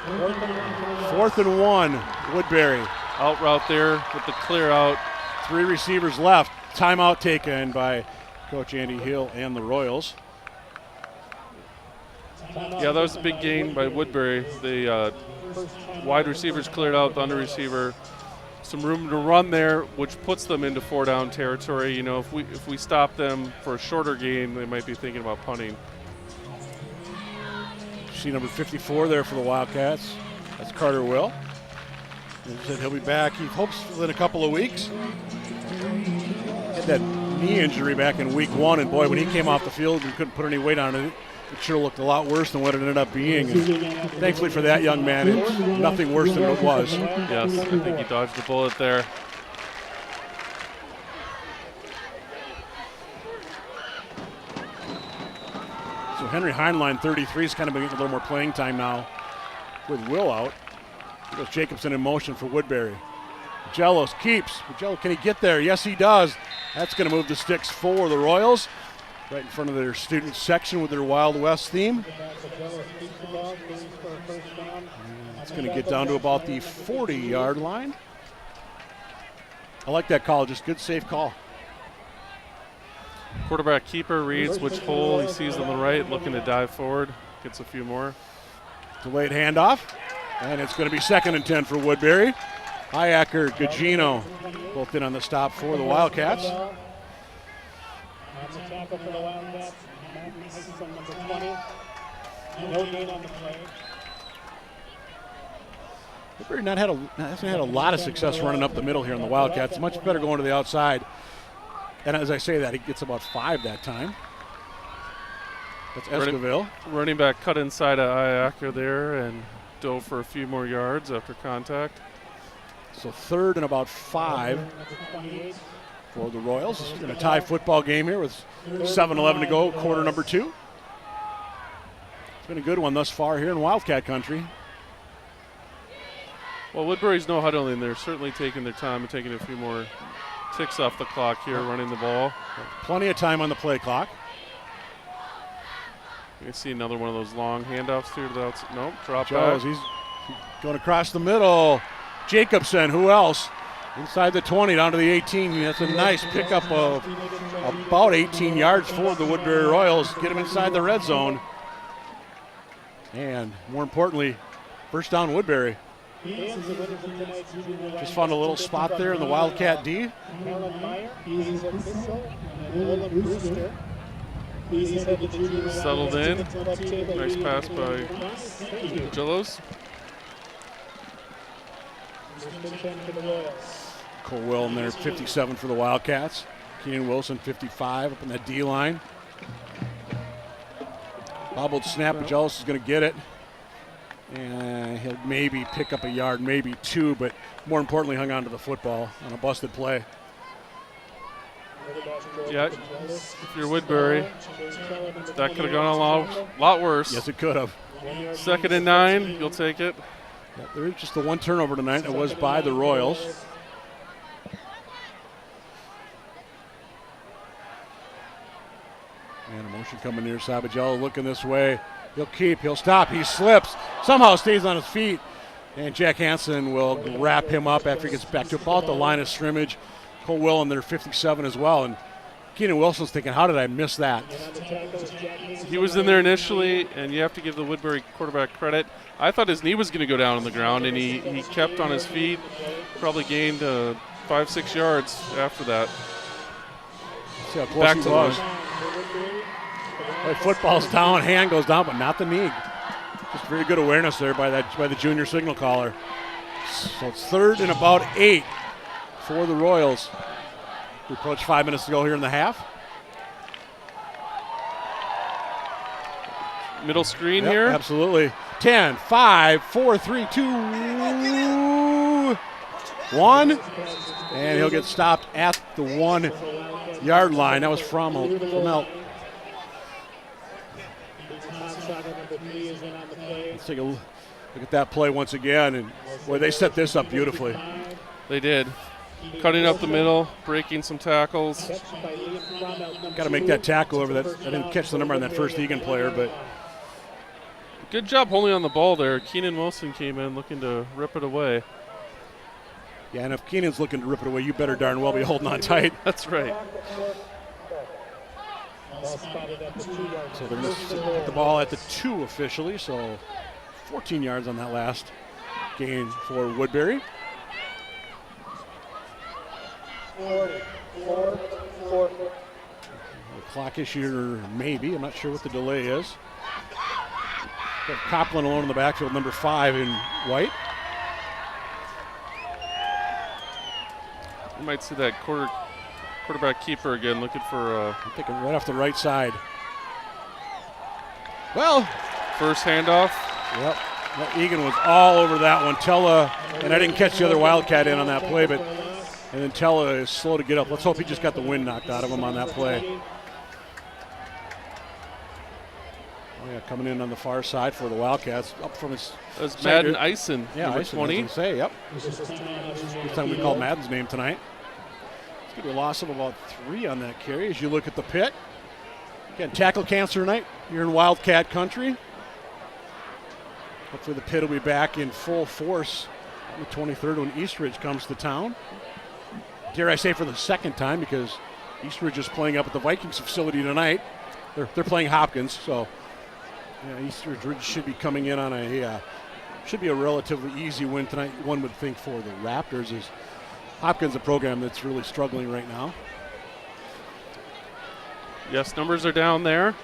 4th and 1, Woodbury. Out route there with the clear out. 3 receivers left. Timeout taken by Coach Andy Hill and the Royals. Yeah, that was a big gain by Woodbury. The wide receivers cleared out, the under receiver. Some room to run there, which puts them into 4-down territory. You know, if we stop them for a shorter game, they might be thinking about punting. See number 54 there for the Wildcats. That's Carter Will. He said he'll be back. He hopes within a couple of weeks. Had that knee injury back in week 1, and boy, when he came off the field and couldn't put any weight on it, it sure looked a lot worse than what it ended up being. And thankfully for that young man, it's nothing worse than it was. Yes, I think he dodged the bullet there. So Henry Heinlein, 33, is kind of getting a little more playing time now with Will out. Here goes Jacobson in motion for Woodbury. Jellos keeps. Jello, can he get there? Yes, he does. That's going to move the sticks for the Royals. Right in front of their student section with their Wild West theme. It's going to get down to about the 40-yard line. I like that call. Just good, safe call. Quarterback keeper reads which hole he sees on the right, looking to dive forward. Gets a few more. Delayed handoff. And it's going to be 2nd and 10 for Woodbury. Hayaker, Gugino, both in on the stop for the Wildcats. That's a tackle for the Wildcats. This on number 20. No gain on the play. Woodbury hasn't had a lot of success running up the middle here in the Wildcats. Much better going to the outside. And as I say that, he gets about 5 that time. That's Esquivel. Running back cut inside of Hayaker there and dove for a few more yards after contact. So 3rd and about 5 for the Royals. It's been a tie football game here with 7:11 to go, quarter number 2. It's been a good one thus far here in Wildcat country. Well, Woodbury's no huddling. They're certainly taking their time and taking a few more ticks off the clock here, running the ball. Plenty of time on the play clock. You can see another one of those long handoffs here to the outside. Nope, drop Jones, back. he's going across the middle. Jacobson, who else? Inside the 20, down to the 18. That's a nice pickup of about 18 yards for the Woodbury Royals. Get him inside the red zone. And more importantly, first down Woodbury. Just found a little spot there in the Wildcat D. Settled in. Nice pass by Jellos. Cole Will in there, 57 for the Wildcats. Keenan Wilson, 55 up in that D line. Bobbled snap, but Jellos is going to get it. And he'll maybe pick up a yard, maybe 2, but more importantly hung on to the football on a busted play. Yeah, if you're Woodbury, that could have gone a lot worse. Yes, it could have. 2nd and 9, you'll take it. Yeah, there is just the one turnover tonight. It was by the Royals. And a motion coming near Sabajello looking this way. He'll keep, he'll stop, he slips, somehow stays on his feet. And Jack Hansen will wrap him up after he gets back to about the line of scrimmage. Cole Willen, they're 57 as well. And Keenan Wilson's thinking, how did I miss that? He was in there initially, and you have to give the Woodbury quarterback credit. I thought his knee was going to go down on the ground, and he kept on his feet, probably gained 5-6 yards after that. See how close he was. Football's down, hand goes down, but not the knee. Just very good awareness there by the junior signal caller. So it's 3rd and about 8 for the Royals. We approach 5 minutes to go here in the half. Middle screen here. Absolutely. 10, 5, 4, 3, 2, 1. And he'll get stopped at the 1 yard line. That was Frommel. Let's take a look at that play once again. And boy, they set this up beautifully. They did. Cutting up the middle, breaking some tackles. Got to make that tackle over that. I didn't catch the number on that first Eagan player, but good job holding on the ball there. Keenan Wilson came in looking to rip it away. Yeah, and if Keenan's looking to rip it away, you better darn well be holding on tight. That's right. So they're going to put the ball at the 2 officially, so 14 yards on that last gain for Woodbury. 4. The clock issue, maybe. I'm not sure what the delay is. Got Copeland alone in the backfield, number 5 in white. You might see that quarterback keeper again looking for I'm thinking right off the right side. Well, first handoff. Yep. Eagan was all over that one. Tella, and I didn't catch the other Wildcat in on that play, but and then Tella is slow to get up. Let's hope he just got the wind knocked out of him on that play. Oh yeah, coming in on the far side for the Wildcats, up from his. That was Madden Eisen, number Eisen, 20. Say, yep. First time we called Madden's name tonight. It's going to be a loss of about 3 on that carry as you look at the pit. Again, tackle cancer night. You're in Wildcat country. Hopefully the pit will be back in full force on the 23rd when Eastridge comes to town. Dare I say for the second time, because Eastridge is playing up at the Vikings facility tonight. They're playing Hopkins, so yeah, Eastridge should be coming in on should be a relatively easy win tonight. One would think for the Raptors, is Hopkins a program that's really struggling right now. Yes, numbers are down there.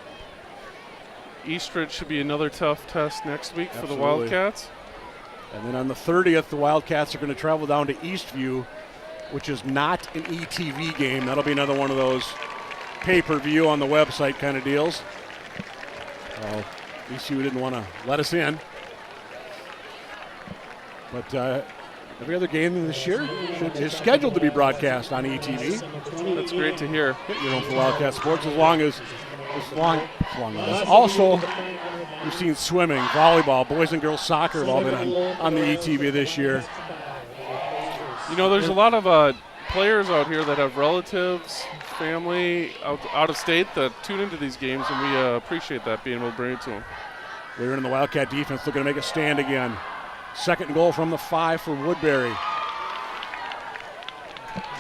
Eastridge should be another tough test next week for the Wildcats. And then on the 30th, the Wildcats are going to travel down to Eastview, which is not an ETV game. That'll be another one of those pay-per-view on the website kind of deals. Eastview didn't want to let us in. But every other game this year is scheduled to be broadcast on ETV. That's great to hear. You know, for Wildcat Sports, as long as. Also, we've seen swimming, volleyball, boys and girls soccer have all been on the ETV this year. You know, there's a lot of players out here that have relatives, family out of state that tune into these games, and we appreciate that being able to bring it to them. We're in the Wildcat defense looking to make a stand again. 2nd goal from the 5 for Woodbury.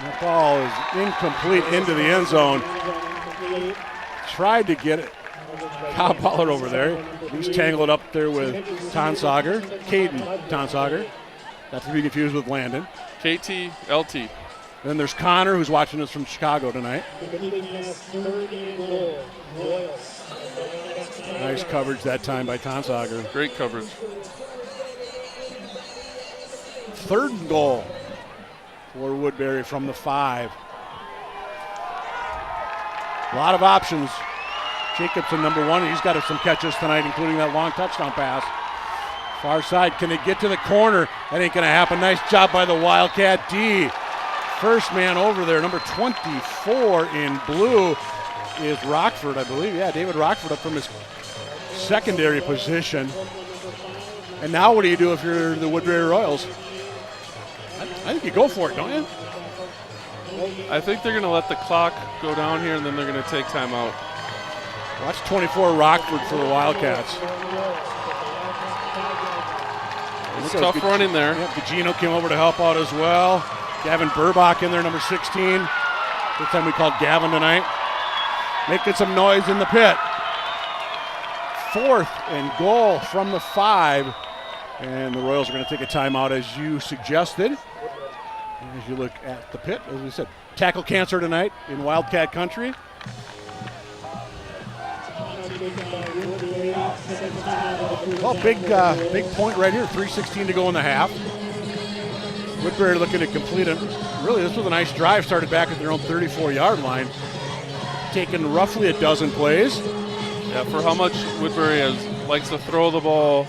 That ball is incomplete into the end zone. Tried to get it. Kyle Pollard over there. He's tangled up there with Tonsauger. Caden Tonsauger. Not to be confused with Landon. KT, LT. Then there's Connor, who's watching us from Chicago tonight. Nice coverage that time by Tonsauger. Great coverage. 3rd and goal for Woodbury from the 5. A lot of options. Jacobson, number 1, he's got some catches tonight, including that long touchdown pass. Far side, can it get to the corner? That ain't going to happen. Nice job by the Wildcat D. First man over there, number 24 in blue is Rockford, I believe. Yeah, David Rockford up from his secondary position. And now what do you do if you're the Woodbury Royals? I think you go for it, don't you? I think they're going to let the clock go down here, and then they're going to take time out. Watch 24 Rockford for the Wildcats. It's tough running there. Yep, Gugino came over to help out as well. Gavin Burbach in there, number 16. First time we called Gavin tonight. Making some noise in the pit. 4th and goal from the 5. And the Royals are going to take a timeout as you suggested. As you look at the pit, as we said, tackle cancer tonight in Wildcat country. Well, big point right here, 3:16 to go in the half. Woodbury looking to complete it. Really, this was a nice drive, started back at their own 34-yard line. Taking roughly a dozen plays. Yeah, for how much Woodbury likes to throw the ball,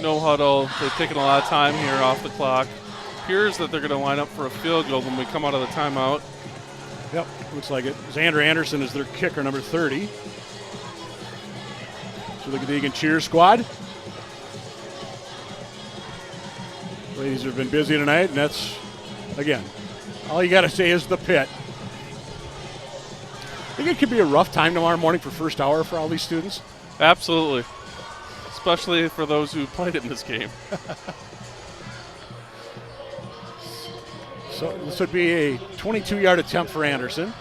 no huddle, they're taking a lot of time here off the clock. Appears that they're going to line up for a field goal when we come out of the timeout. Yep, looks like it. Xander Anderson is their kicker, number 30. So look at the Eagan cheer squad. Ladies have been busy tonight, and that's, again, all you got to say is the pit. I think it could be a rough time tomorrow morning for first hour for all these students. Absolutely, especially for those who played in this game. So this would be a 22-yard attempt for Anderson.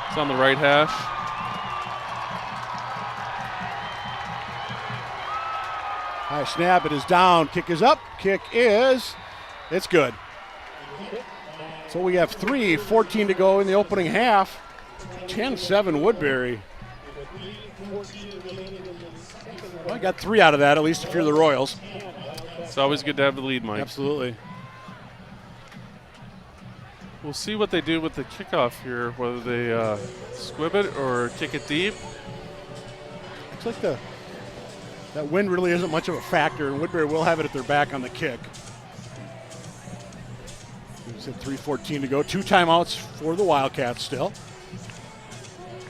It's on the right hash. High snap, it is down, kick is up, it's good. So we have 3:14 to go in the opening half. 10-7 Woodbury. Well, I got 3 out of that, at least if you're the Royals. It's always good to have the lead, Mike. Absolutely. We'll see what they do with the kickoff here, whether they squib it or kick it deep. Looks like that wind really isn't much of a factor, and Woodbury will have it at their back on the kick. We said 3:14 to go. 2 timeouts for the Wildcats still.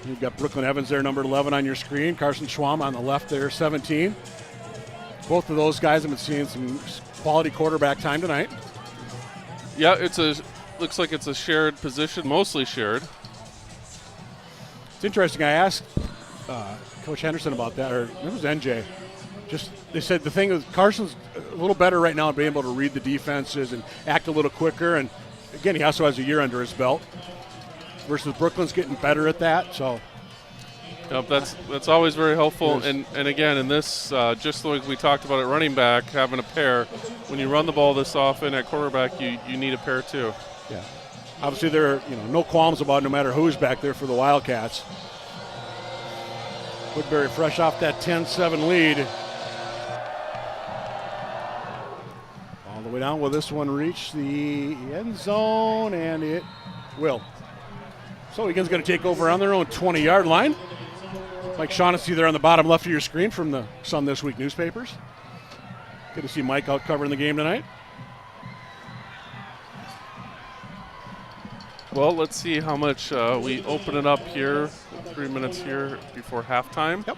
You've got Brooklyn Evans there, number 11 on your screen. Carson Schwam on the left there, 17. Both of those guys have been seeing some quality quarterback time tonight. Yeah, looks like it's a shared position, mostly shared. It's interesting. I asked Coach Henderson about that, or it was NJ. They said the thing is Carson's a little better right now at being able to read the defenses and act a little quicker. And again, he also has a year under his belt. Versus Brooklyn's getting better at that. So yep, that's always very helpful. And again, in this, just like we talked about at running back, having a pair. When you run the ball this often at quarterback, you need a pair too. Yeah. Obviously, there are no qualms about no matter who's back there for the Wildcats. Woodbury fresh off that 10-7 lead. All the way down. Will this one reach the end zone? And it will. So Eagan's going to take over on their own 20-yard line. Mike Shaughnessy there on the bottom left of your screen from the Sun This Week newspapers. Good to see Mike out covering the game tonight. Well, let's see how much we open it up here. 3 minutes here before halftime. Yep.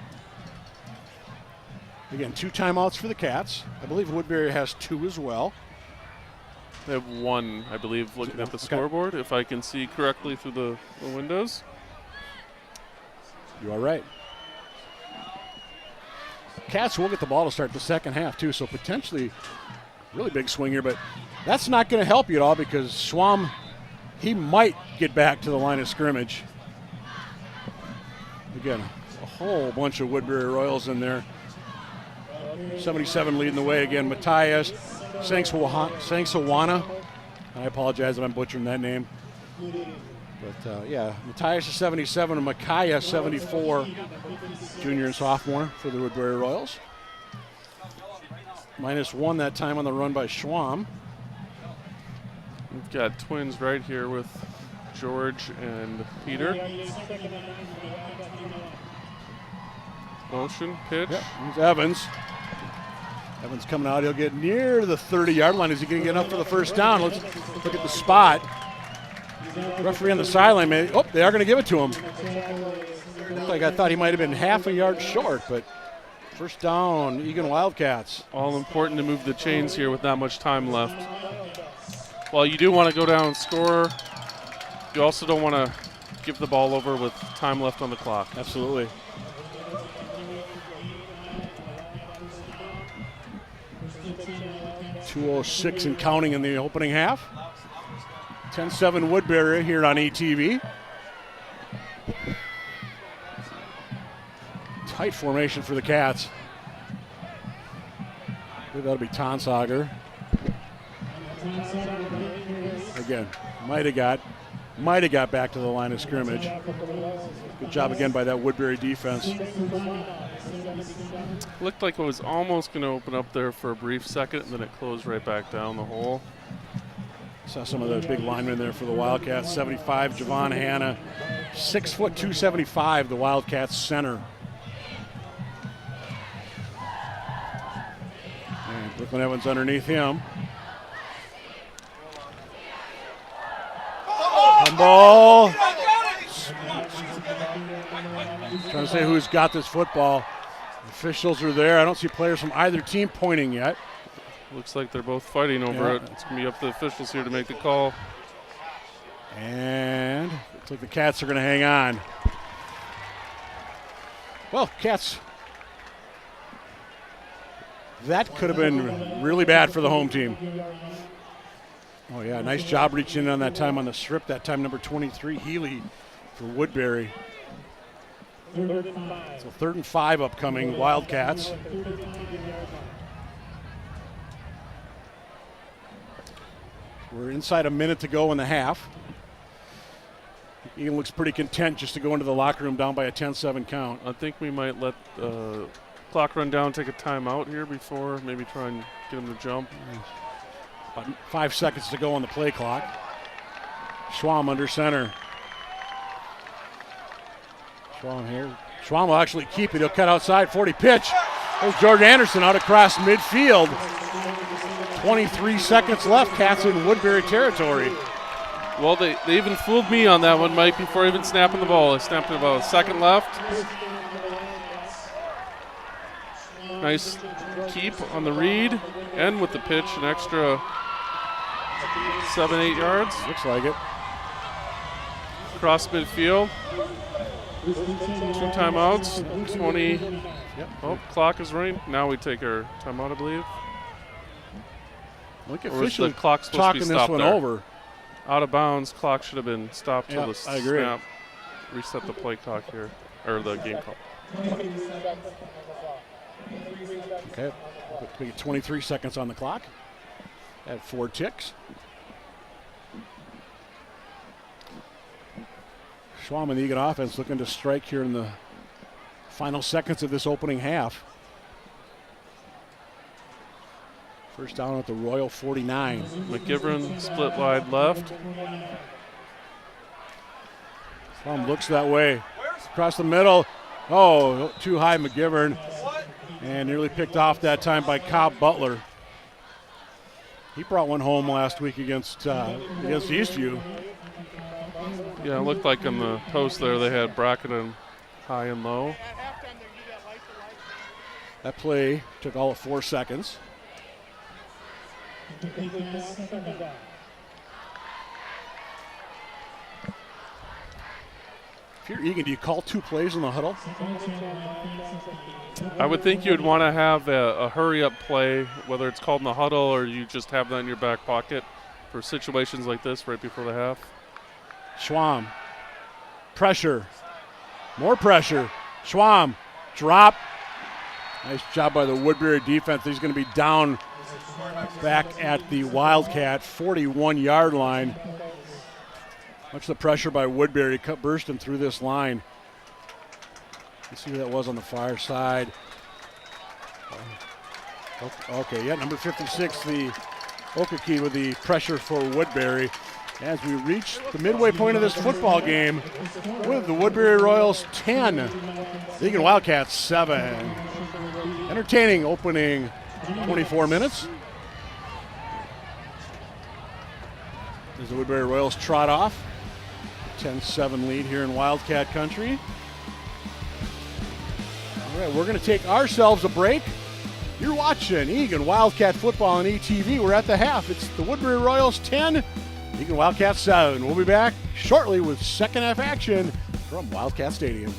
Again, 2 timeouts for the Cats. I believe Woodbury has 2 as well. They have 1, I believe, looking at the scoreboard, if I can see correctly through the windows. You are right. Cats will get the ball to start the second half, too, so potentially really big swing here, but that's not going to help you at all because Schwam, he might get back to the line of scrimmage. Again, a whole bunch of Woodbury Royals in there. 77 leading the way again. Matthias Sangsawana. I apologize if I'm butchering that name. But yeah, Matthias is 77 and Micaiah 74, junior and sophomore for the Woodbury Royals. -1 that time on the run by Schwam. We've got twins right here with George and Peter. Motion, pitch. Yep, here's Evans. Evans coming out. He'll get near the 30-yard line. Is he going to get up for the first down? Let's look at the spot. Referee on the sideline, man. Oh, they are going to give it to him. Looked like I thought he might have been half a yard short, but first down, Eagan Wildcats. All important to move the chains here with not much time left. While you do want to go down and score, you also don't want to give the ball over with time left on the clock. Absolutely. 2:06 and counting in the opening half. 10-7 Woodbury here on ETV. Tight formation for the Cats. I believe that'll be Tonsager. Again, might have got back to the line of scrimmage. Good job again by that Woodbury defense. Looked like it was almost going to open up there for a brief second, and then it closed right back down the hole. Saw some of the big linemen there for the Wildcats. 75, Javon Hanna. 6 foot 275, the Wildcats center. And Brooklyn Evans underneath him. Ball. Trying to say who's got this football. Officials are there. I don't see players from either team pointing yet. Looks like they're both fighting over it. It's going to be up to the officials here to make the call. And looks like the Cats are going to hang on. Well, Cats, that could have been really bad for the home team. Oh, yeah, nice job reaching in on that time on the strip. That time, number 23, Healy for Woodbury. So 3rd and 5 upcoming, Wildcats. We're inside a minute to go in the half. Eagan looks pretty content just to go into the locker room down by a 10-7 count. I think we might let clock run down, take a timeout here before maybe try and get him to jump. About 5 seconds to go on the play clock. Schwam under center. Schwam here. Schwam will actually keep it. He'll cut outside, 40 pitch. There's Jordan Anderson out across midfield. 23 seconds left. Cats in Woodbury territory. Well, they even fooled me on that one, Mike, before even snapping the ball. They snapped it about a second left. Nice keep on the read and with the pitch, an extra 7-8 yards. Looks like it. Across midfield. 2 timeouts. 20. Yep. Oh, clock is running. Now we take our timeout, I believe. Look, Or is officially the clock supposed to talking be this stopped one there? over. Out of bounds. Clock should have been stopped till Yep, the I agree. snap. Reset the play clock here, or the game clock. Okay, we get 23 seconds on the clock. At 4 ticks. Schwam and the Eagan offense looking to strike here in the final seconds of this opening half. First down at the Royal 49. McGivern split wide left. Schwam looks that way. Across the middle. Oh, too high, McGivern. And nearly picked off that time by Cobb Butler. He brought one home last week against Eastview. Yeah, it looked like on the post there they had bracketed high and low. That play took all of 4 seconds. If you're Eagan, do you call 2 plays in the huddle? I would think you would want to have a hurry-up play, whether it's called in the huddle or you just have that in your back pocket for situations like this right before the half. Schwam. Pressure. More pressure. Schwam. Drop. Nice job by the Woodbury defense. He's going to be down back at the Wildcat 41-yard line. Much the pressure by Woodbury bursting through this line. Let's see who that was on the far side. Okay, yeah, number 56, the Okeke with the pressure for Woodbury. As we reach the midway point of this football game with the Woodbury Royals 10, the Eagan Wildcats 7. Entertaining opening 24 minutes. As the Woodbury Royals trot off. 10-7 lead here in Wildcat country. All right, we're going to take ourselves a break. You're watching Eagan Wildcat football on ETV. We're at the half. It's the Woodbury Royals 10, Eagan Wildcats 7. We'll be back shortly with second half action from Wildcat Stadium.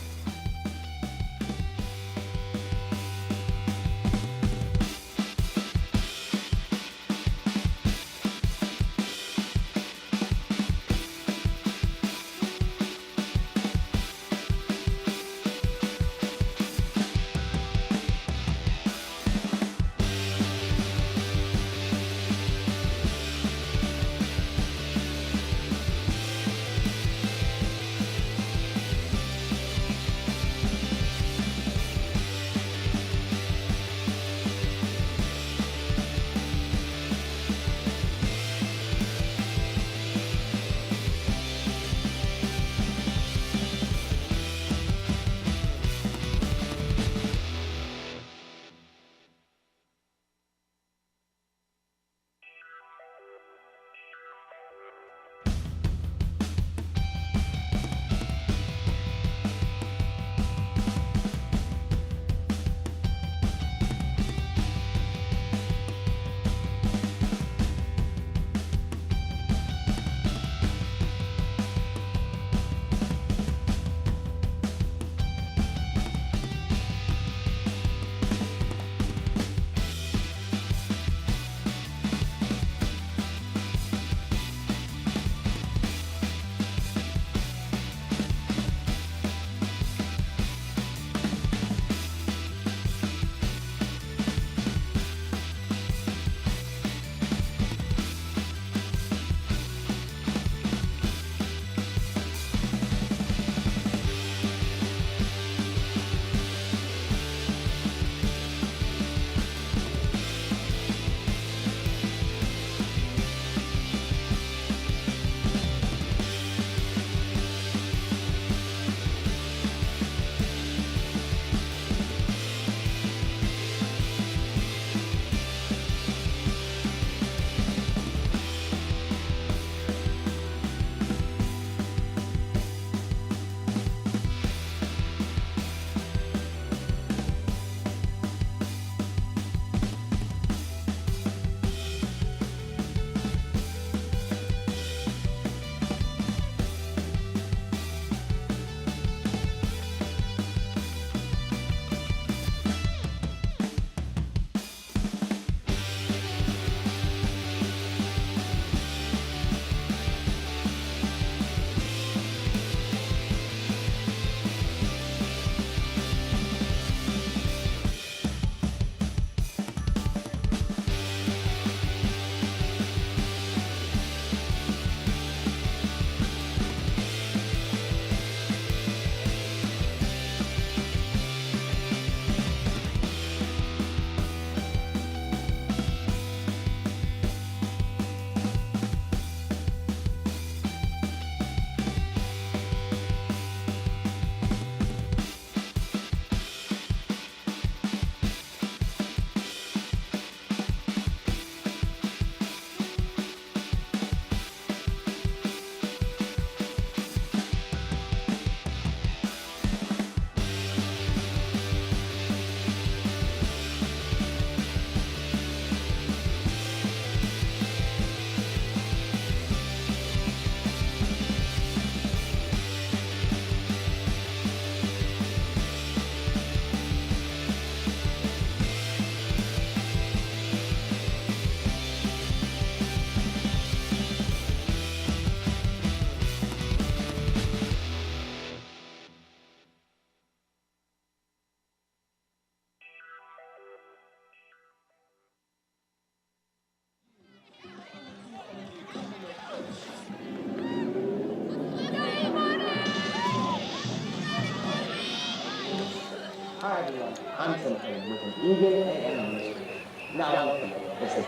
constantly with an Eagan and ministry. Now on the field is the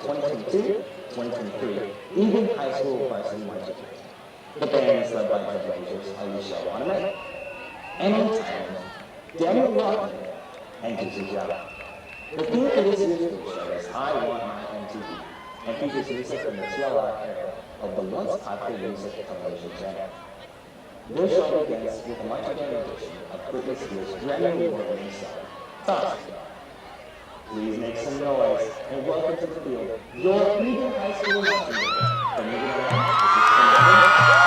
2022-2023 Eagan High School varsity marching band. The band is led by drum majors Alicia Wanamaker, Emily Tyler, Daniel Rotten, and Juicy Java. The theme for this year's food show is I Want My MTV, and features music from the TLR era of the once popular music television channel. Their show begins with a marching band edition of Britney Spears' Grammy Award-winning song, Toxic. Please make some noise and welcome to the field your Eagan High School marching band. From Eagan, Illinois, this is Tim Evans.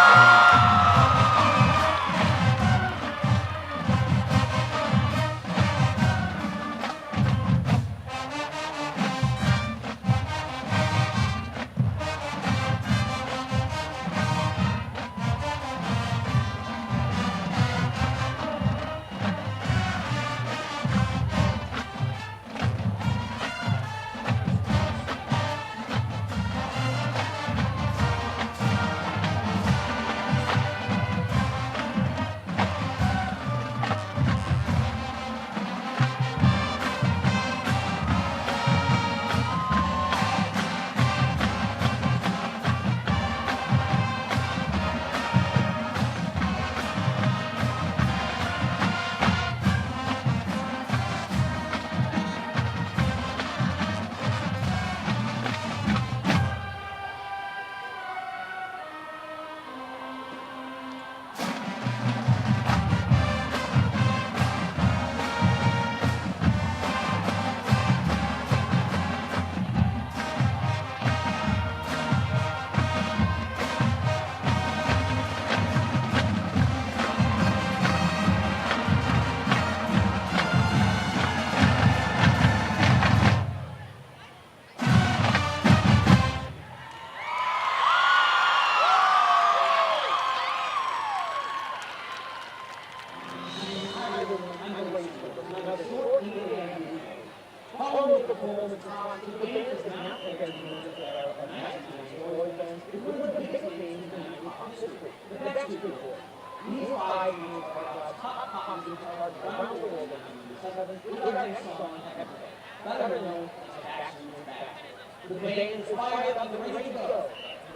The band is fired up and ready to go.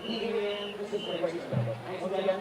Eagan, this is ready to go. Once again,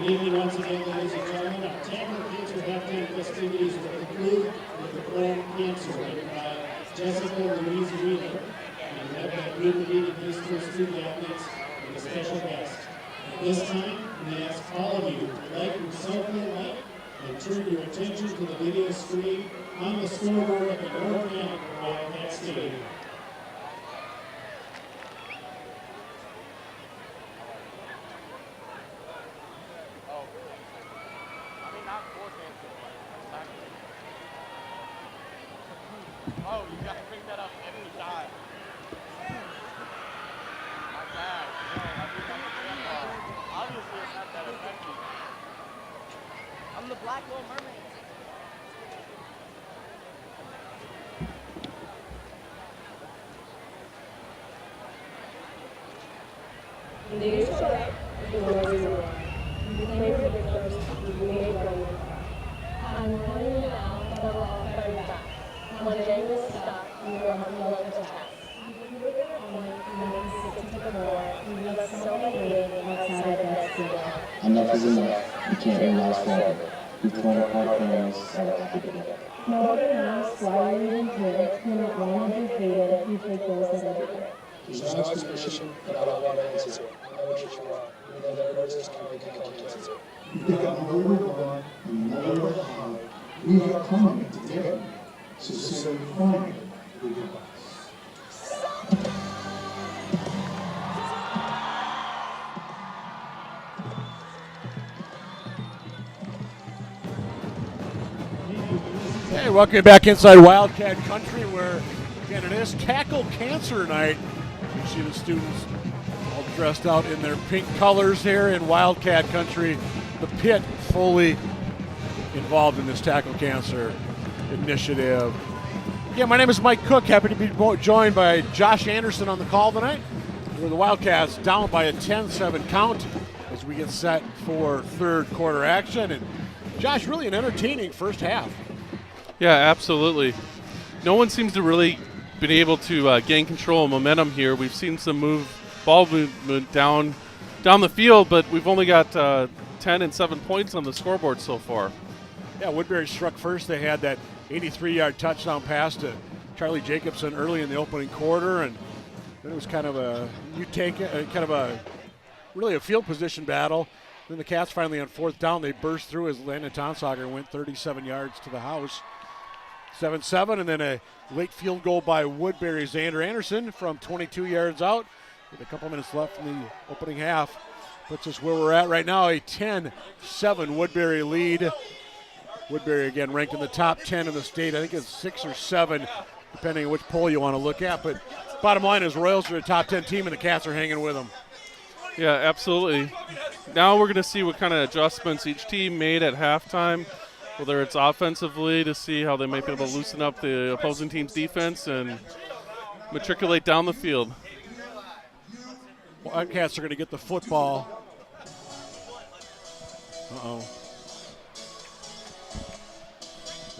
Good evening once again, ladies and gentlemen. Our Tackle Cancer halftime festivities will conclude with the poem Cancer, written by Jessica Louise Wheeler, and led by group of Eagan High School student athletes with a special guest. At this time, we ask all of you to like your cell phone light and turn your attention to the video screen on the scoreboard at the north end of Wildcat Stadium. Oh, you got to pick that up every time. Not bad. No, I think I'm obviously it's not that effective. I'm the Black Little Mermaid. Leaders select, glory roar. You claim the victors, you made ready. I'm running now, double off by your back. When the game is stopped, you are unwilling to pass. You were there on 1964, you left so many waiting outside that stadium. Enough is enough. You can't realize forever. You've torn apart families that are happy together. Nobody knows why you're even here. You're not wrong to be hated. You take those that are here. There's no explanation, but I don't want to answer. I know what you're wrong. You know that hurts us can make it cancer. You've got nowhere to run and nowhere to hide. We are coming together. So say finally, we go. Hey, welcome back inside Wildcat Country, where again it is Tackle Cancer Night. You see the students all dressed out in their pink colors here in Wildcat Country. The pit fully involved in this Tackle Cancer initiative. Yeah, my name is Mike Cook. Happy to be joined by Josh Anderson on the call tonight. Where the Wildcats down by a 10-7 count as we get set for third quarter action. And Josh, really an entertaining first half. Yeah, absolutely. No one seems to really been able to gain control and momentum here. We've seen some ball movement down the field, but we've only got 10 and 7 points on the scoreboard so far. Yeah, Woodbury struck first. They had that 83-yard touchdown pass to Charlie Jacobson early in the opening quarter, and then it was kind of really a field position battle. Then the Cats finally on fourth down, they burst through as Landon Tonsauger went 37 yards to the house. 7-7, and then a late field goal by Woodbury Xander Anderson from 22 yards out with a couple minutes left in the opening half. Puts us where we're at right now, a 10-7 Woodbury lead. Woodbury again ranked in the top 10 in the state. I think it's 6 or 7, depending on which poll you want to look at. But bottom line is Royals are a top 10 team, and the Cats are hanging with them. Yeah, absolutely. Now we're going to see what kind of adjustments each team made at halftime, whether it's offensively to see how they might be able to loosen up the opposing team's defense and matriculate down the field. Wildcats are going to get the football. Uh-oh.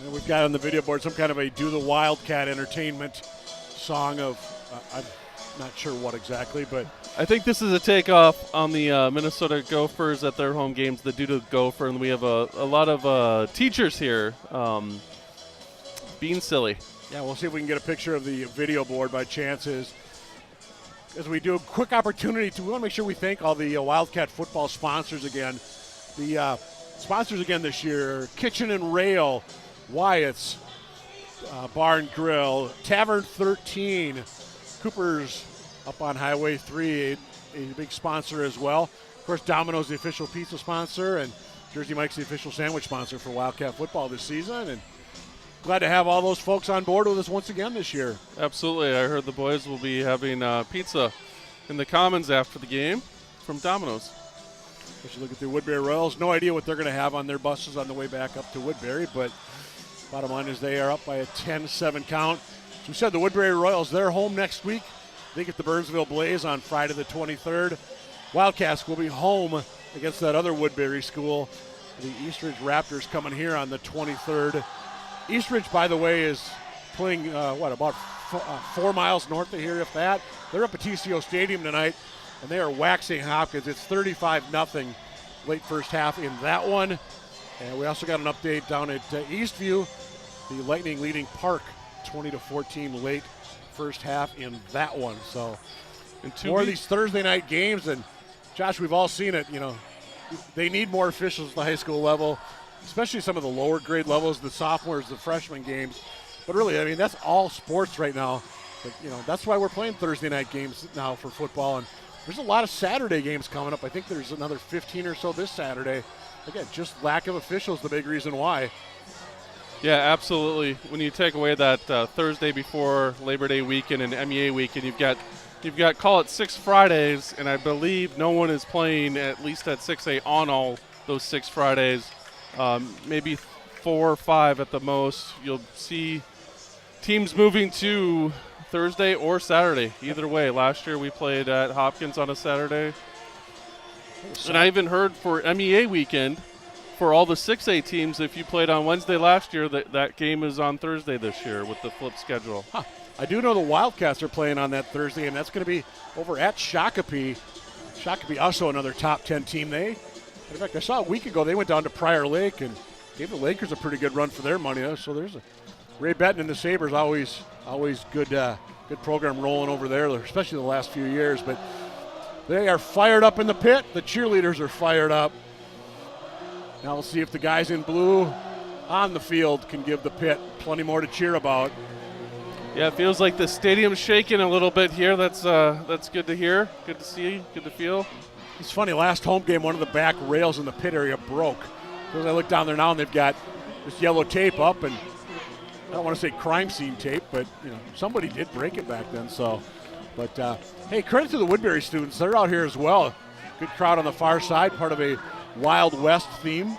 And we've got on the video board some kind of a Do the Wildcat Entertainment song of, I'm not sure what exactly, but I think this is a takeoff on the Minnesota Gophers at their home games, the Do the Gopher, and we have a lot of teachers here being silly. Yeah, we'll see if we can get a picture of the video board by chances. As we do a quick opportunity we want to make sure we thank all the Wildcat football sponsors again. The sponsors again this year, Kitchen and Rail, Wyatt's, Bar and Grill, Tavern 13, Cooper's up on Highway 3, a big sponsor as well. Of course, Domino's the official pizza sponsor, and Jersey Mike's the official sandwich sponsor for Wildcat football this season. And glad to have all those folks on board with us once again this year. Absolutely. I heard the boys will be having pizza in the Commons after the game from Domino's. As you look at the Woodbury Royals, no idea what they're going to have on their buses on the way back up to Woodbury, but bottom line is they are up by a 10-7 count. As we said, the Woodbury Royals, they're home next week. They get the Burnsville Blaze on Friday the 23rd. Wildcats will be home against that other Woodbury school. The Eastridge Raptors coming here on the 23rd. Eastridge, by the way, is playing, about 4 miles north of here, if that. They're up at TCO Stadium tonight, and they are waxing Hopkins. It's 35-0 late first half in that one. And we also got an update down at Eastview. The Lightning leading Park 20-14 late first half in that one. So more of these Thursday night games, and Josh, we've all seen it. They need more officials at the high school level, especially some of the lower grade levels, the sophomores, the freshman games. But really, I mean, that's all sports right now. But, that's why we're playing Thursday night games now for football. And there's a lot of Saturday games coming up. I think there's another 15 or so this Saturday. Again, just lack of officials, the big reason why. Yeah, absolutely. When you take away that Thursday before Labor Day weekend and MEA weekend, you've got call it 6 Fridays, and I believe no one is playing at least at 6A on all those 6 Fridays. Maybe 4 or 5 at the most. You'll see teams moving to Thursday or Saturday. Either way, last year we played at Hopkins on a Saturday. And I even heard for MEA weekend, for all the 6A teams, if you played on Wednesday last year, that game is on Thursday this year with the flip schedule. Huh. I do know the Wildcats are playing on that Thursday, and that's going to be over at Shakopee. Shakopee also another top 10 team. In fact, I saw a week ago they went down to Prior Lake and gave the Lakers a pretty good run for their money. So there's Ray Benton and the Sabres, always good program rolling over there, especially the last few years. But they are fired up in the pit. The cheerleaders are fired up. Now we'll see if the guys in blue on the field can give the pit plenty more to cheer about. Yeah, it feels like the stadium's shaking a little bit here. That's good to hear, good to see, good to feel. It's funny, last home game, one of the back rails in the pit area broke. As I look down there now, and they've got this yellow tape up, and I don't want to say crime scene tape, but somebody did break it back then. But hey, credit to the Woodbury students. They're out here as well. Good crowd on the far side, part of a Wild West theme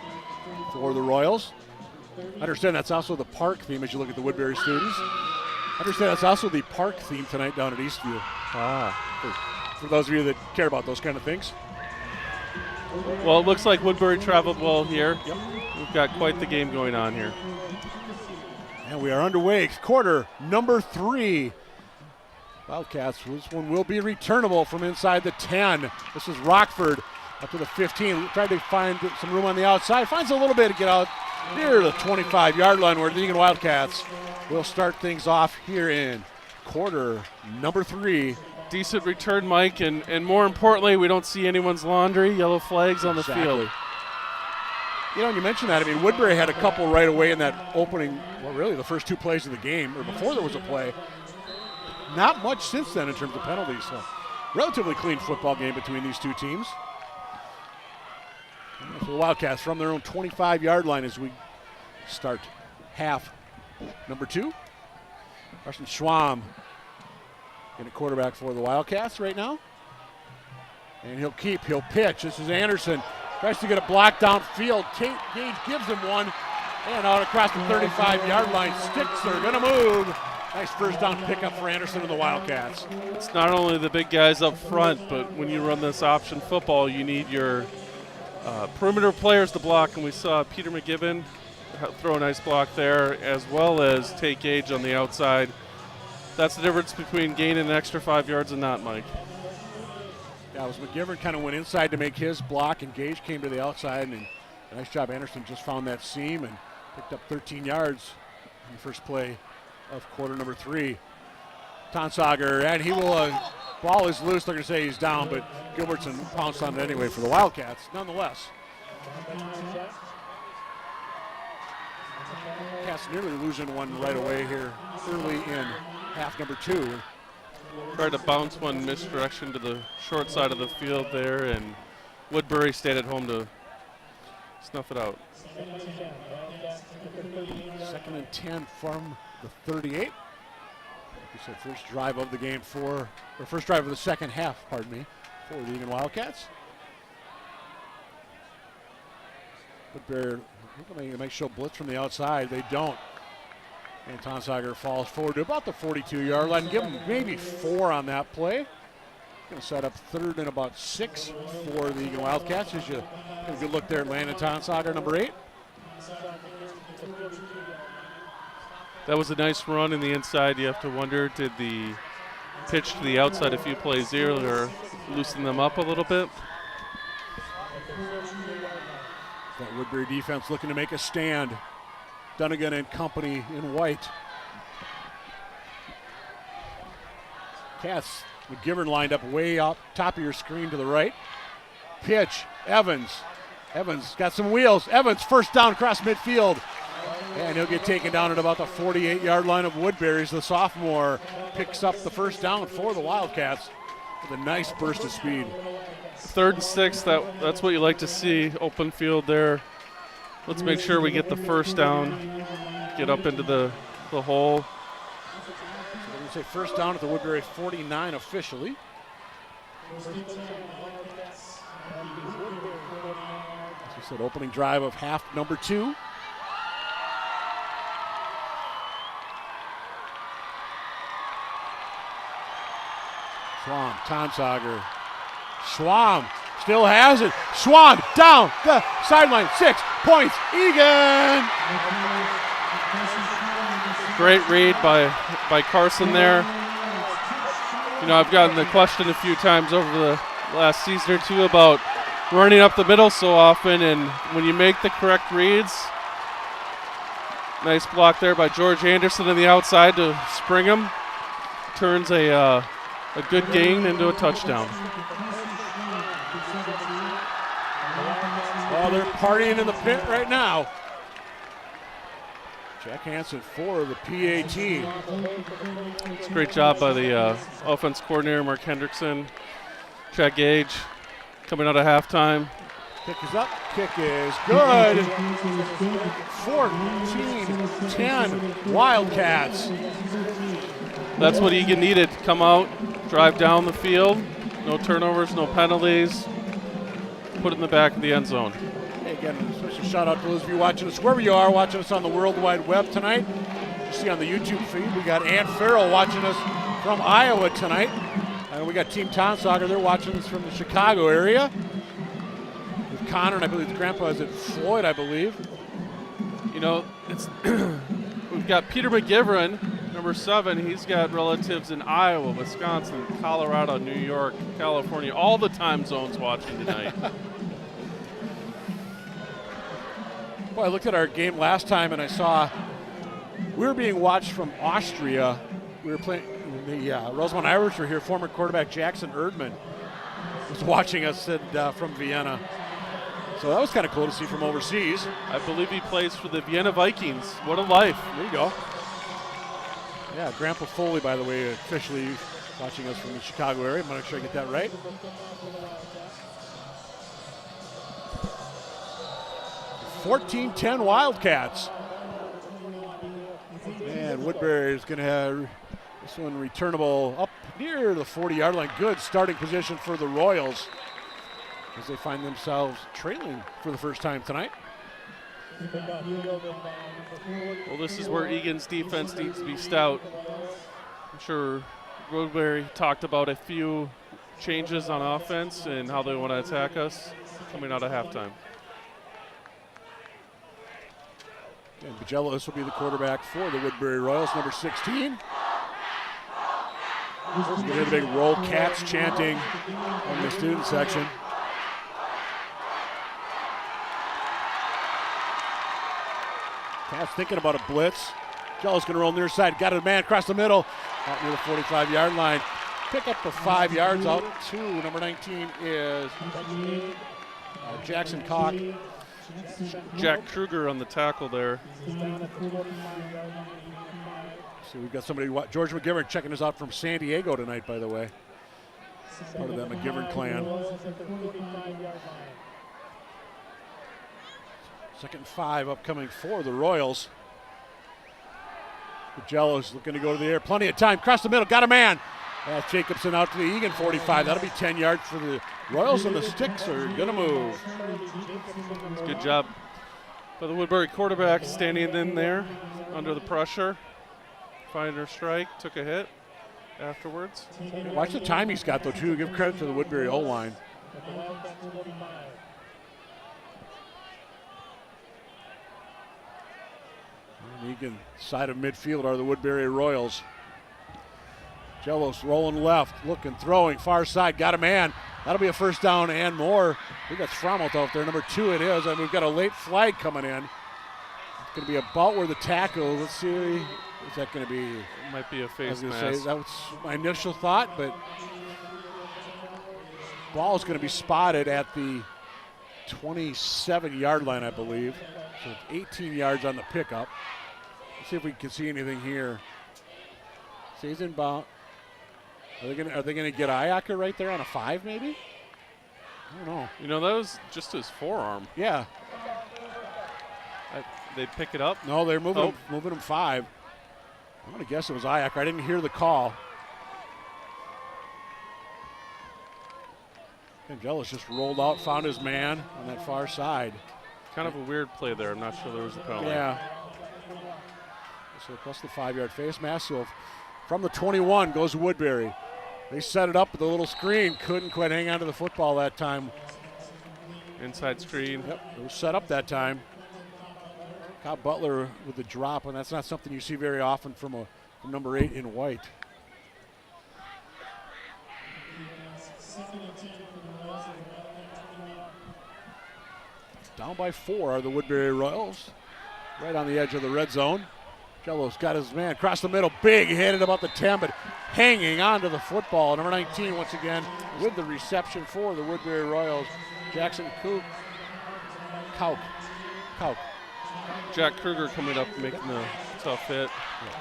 for the Royals. I understand that's also the park theme as you look at the Woodbury students. I understand that's also the park theme tonight down at Eastview. For those of you that care about those kind of things. Well, it looks like Woodbury traveled well here. Yep. We've got quite the game going on here. And we are underway. Quarter number 3. Wildcats, this one will be returnable from inside the 10. This is Rockford up to the 15. Tried to find some room on the outside. Finds a little bit to get out near the 25-yard line where the Eagan Wildcats will start things off here in quarter number 3. Decent return, Mike, and more importantly, we don't see anyone's laundry, yellow flags on the field. And you mentioned that. I mean, Woodbury had a couple right away in that opening, well, really the first 2 plays of the game, or before there was a play. Not much since then in terms of penalties. So relatively clean football game between these two teams. So the Wildcats from their own 25-yard line as we start half number 2. Carson Schwam in a quarterback for the Wildcats right now. And he'll pitch. This is Anderson. Tries to get a block downfield. Gage gives him one. And out across the 35-yard line. Sticks are going to move. Nice first down pickup for Anderson and the Wildcats. It's not only the big guys up front, but when you run this option football, you need your perimeter players to block. And we saw Peter McGibbon throw a nice block there, as well as take Gage on the outside. That's the difference between gaining an extra 5 yards and not, Mike. Yeah, it was McGivern kind of went inside to make his block, and Gage came to the outside, and nice job. Anderson just found that seam and picked up 13 yards in the first play of quarter number 3. Tonsager, and he will, ball is loose. They're going to say he's down, but Gilbertson pounced on it anyway for the Wildcats, nonetheless. Cats nearly losing one right away here early in half number 2. Tried to bounce one misdirection to the short side of the field there, and Woodbury stayed at home to snuff it out. 2nd and 10 from the 38. We said first drive of the game first drive of the second half, pardon me, for the Eagan Wildcats. Woodbury, they might show blitz from the outside. They don't. And Tonsager falls forward to about the 42-yard line. Give him maybe 4 on that play. Going to set up 3rd and about 6 for the Eagan Wildcats. As you get a good look there at Landon Tonsager, number 8. That was a nice run in the inside. You have to wonder, did the pitch to the outside a few plays earlier loosen them up a little bit? That Woodbury defense looking to make a stand. Dunnigan and company in white. Cats, McGivern lined up way up top of your screen to the right. Pitch, Evans. Evans got some wheels. Evans first down across midfield. And he'll get taken down at about the 48-yard line of Woodbury's. The sophomore picks up the first down for the Wildcats with a nice burst of speed. 3rd and 6, that's what you like to see, open field there. Let's make sure we get the first down, get up into the hole. So we say first down at the Woodbury 49 officially. As we said, opening drive of half number 2. Schwam, Tonsauger. Schwam still has it. Schwam down the sideline. 6 points. Eagan. Great read by Carson there. You know, I've gotten the question a few times over the last season or two about running up the middle so often, and when you make the correct reads, nice block there by George Anderson on the outside to spring him. Turns a good gain into a touchdown. Well, they're partying in the pit right now. Jack Hansen for the PAT. It's a great job by the offense coordinator, Mark Hendrickson. Chad Gage coming out of halftime. Kick is up. Kick is good. 14-10 Wildcats. That's what Eagan needed. Come out, drive down the field. No turnovers, no penalties. Put it in the back of the end zone. Hey, again, a special shout out to those of you watching us wherever you are, watching us on the World Wide Web tonight. You see on the YouTube feed, we got Ann Farrell watching us from Iowa tonight. And we got Team Tonsauger, they're watching us from the Chicago area. With Connor, and I believe his grandpa is at Floyd, I believe. You know, it's we've got Peter McGivern, number 7. He's got relatives in Iowa, Wisconsin, Colorado, New York, California, all the time zones watching tonight. Well, I looked at our game last time and I saw we were being watched from Austria. We were playing, the Rosemont Irish were here. Former quarterback Jackson Erdman was watching us from Vienna. So that was kind of cool to see from overseas. I believe he plays for the Vienna Vikings. What a life. There you go. Yeah, Grandpa Foley, by the way, officially watching us from the Chicago area. I'm not sure I get that right. (14-10) Wildcats. And Woodbury is going to have this one returnable up near the 40-yard line. Good starting position for the Royals as they find themselves trailing for the first time tonight. Well, this is where Eagan's defense needs to be stout. I'm sure Woodbury talked about a few changes on offense and how they want to attack us coming out of halftime. And Bagelos will be the quarterback for the Woodbury Royals, number 16. You can hear the big Roll Cats chanting on the student section. Cats thinking about a blitz. Jello's going to roll near side. Got a man across the middle out near the 45-yard line. Pick up the 5 yards out to number 19 is Jackson Cock. Jack Kruger on the tackle there. So we've got somebody, George McGivern, checking us out from San Diego tonight, by the way. Part of that McGivern clan. 2nd and 5 upcoming for the Royals. Jello's looking to go to the air. Plenty of time. Across the middle. Got a man. That's Jacobson out to the Eagan 45. That'll be 10 yards for the Royals, and the sticks are going to move. It's a good job by the Woodbury quarterback standing in there under the pressure. Finding strike. Took a hit afterwards. Watch the time he's got, though, too. Give credit to the Woodbury O-line. Eagan side of midfield are the Woodbury Royals. Jellos rolling left, looking, throwing, far side, got a man. That'll be a first down and more. We got Fromelt out there. Number 2 it is, and we've got a late flag coming in. It's going to be about where the tackle. Let's see. Is that going to be? It might be a I was face going to mask. say that was my initial thought, but ball is going to be spotted at the 27-yard line, I believe. So it's 18 yards on the pickup. Let's see if we can see anything here. Stays in bound. Are they gonna get Iacker right there on a 5 maybe? I don't know. You know, that was just his forearm. Yeah. They pick it up. No, they're moving him 5. I'm gonna guess it was Iacker. I didn't hear the call. Angelis just rolled out, found his man on that far side. Kind of a weird play there. I'm not sure there was a penalty. Yeah. So plus the 5-yard face mask. So from the 21 goes Woodbury. They set it up with a little screen. Couldn't quite hang on to the football that time. Inside screen. Yep, it was set up that time. Kyle Butler with the drop, and that's not something you see very often from number 8 in white. Down by 4 are the Woodbury Royals. Right on the edge of the red zone. Jello's got his man across the middle. Big hit at about the 10, but hanging onto the football. Number 19 once again with the reception for the Woodbury Royals. Jackson Kauk. Jack Kruger coming up making the tough hit.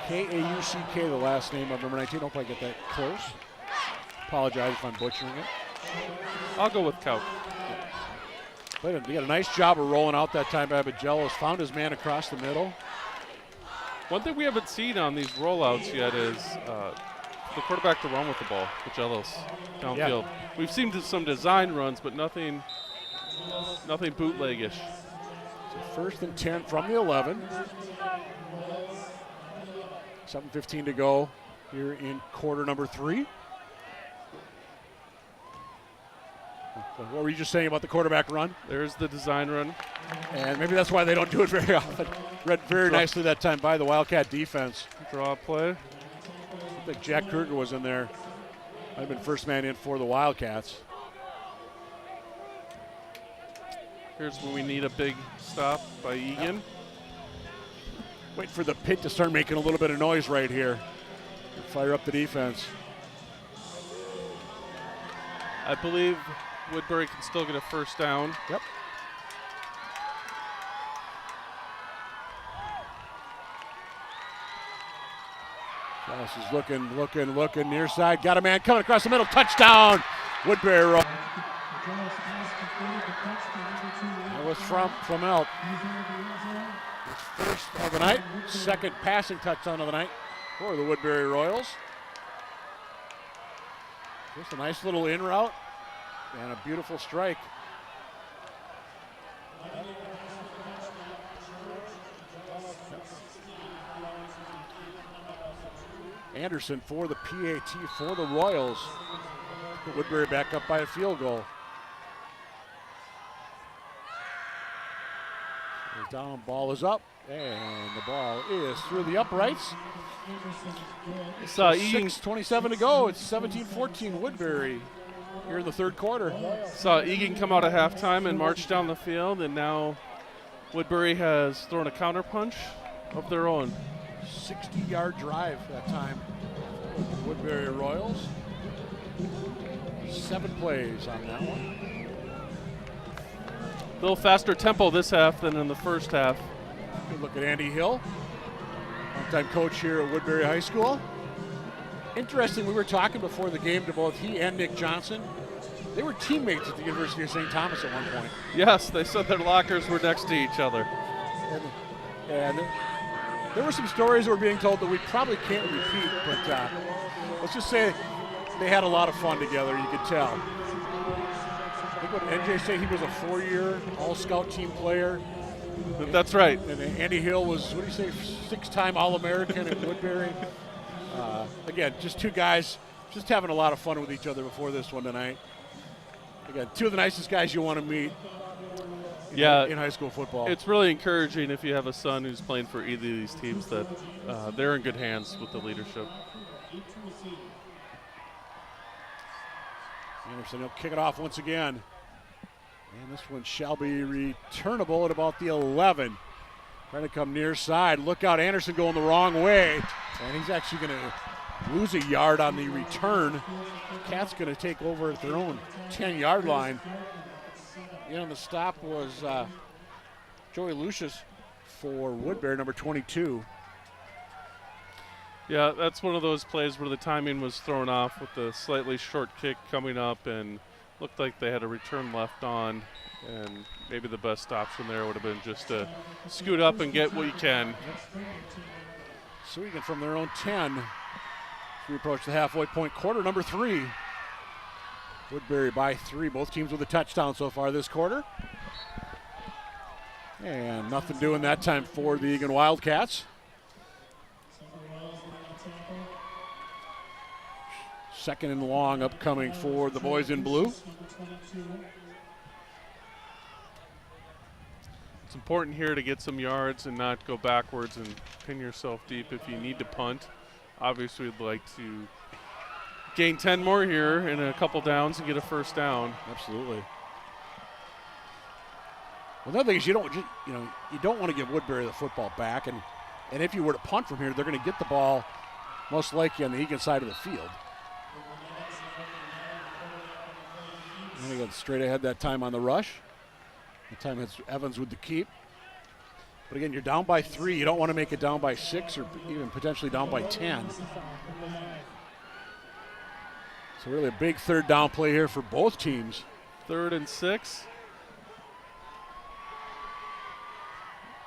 K-A-U-C-K, the last name of number 19. Hope I get that close. Apologize if I'm butchering it. I'll go with Kauk. They got a nice job of rolling out that time by Jello's. Found his man across the middle. One thing we haven't seen on these rollouts yet is the quarterback to run with the ball, the Jellos, downfield. Yeah. We've seen some design runs, but nothing bootleggish. So 1st and 10 from the 11. 7:15 to go here in quarter number 3. What were you just saying about the quarterback run? There's the design run. And maybe that's why they don't do it very often. Read very nicely that time by the Wildcat defense. Draw play. I think Jack Kruger was in there. Might have been first man in for the Wildcats. Here's when we need a big stop by Eagan. Yep. Wait for the pit to start making a little bit of noise right here. Fire up the defense. I believe Woodbury can still get a first down. Yep. Dallas is looking near side. Got a man coming across the middle. Touchdown, Woodbury. That was from Elk. First of the night, second passing touchdown of the night for the Woodbury Royals. Just a nice little in route and a beautiful strike. Anderson for the PAT for the Royals. Put Woodbury back up by a field goal. Down, ball is up, and the ball is through the uprights. 6:27 to go. It's 17-14 Woodbury here in the third quarter. Saw Eagan come out at halftime and march down the field, and now Woodbury has thrown a counterpunch of their own. 60-yard drive that time. Woodbury Royals. 7 plays on that one. A little faster tempo this half than in the first half. Good look at Andy Hill, longtime coach here at Woodbury High School. Interesting, we were talking before the game to both he and Nick Johnson. They were teammates at the University of St. Thomas at one point. Yes, they said their lockers were next to each other. And there were some stories that were being told that we probably can't repeat, but let's just say they had a lot of fun together, you could tell. I think what NJ said, he was a 4-year all-scout team player. That's right. And Andy Hill was, what do you say, 6-time All-American at Woodbury. Again, just 2 guys just having a lot of fun with each other before this one tonight. Again, 2 of the nicest guys you want to meet in high school football. It's really encouraging if you have a son who's playing for either of these teams that they're in good hands with the leadership. Anderson will kick it off once again. And this one shall be returnable at about the 11. Trying to come near side. Look out, Anderson going the wrong way. And he's actually going to lose a yard on the return. Cats going to take over at their own 10-yard line. And the stop was Joey Lucius for Woodbury, number 22. Yeah, that's one of those plays where the timing was thrown off with the slightly short kick coming up, and looked like they had a return left on, and maybe the best option there would have been just to scoot up and get what you can. So Eagan from their own 10 as we approach the halfway point, quarter number 3. Woodbury by 3, both teams with a touchdown so far this quarter. And nothing doing that time for the Eagan Wildcats. Second and long upcoming for the boys in blue. It's important here to get some yards and not go backwards and pin yourself deep if you need to punt. Obviously, we'd like to gain 10 more here in a couple downs and get a first down. Absolutely. Well, another thing is you don't want to give Woodbury the football back, and if you were to punt from here, they're going to get the ball most likely on the Eagan side of the field. And they got straight ahead that time on the rush. The time it's Evans with the keep. But again, you're down by 3. You don't want to make it down by 6 or even potentially down by 10. So really a big third down play here for both teams. 3rd and 6.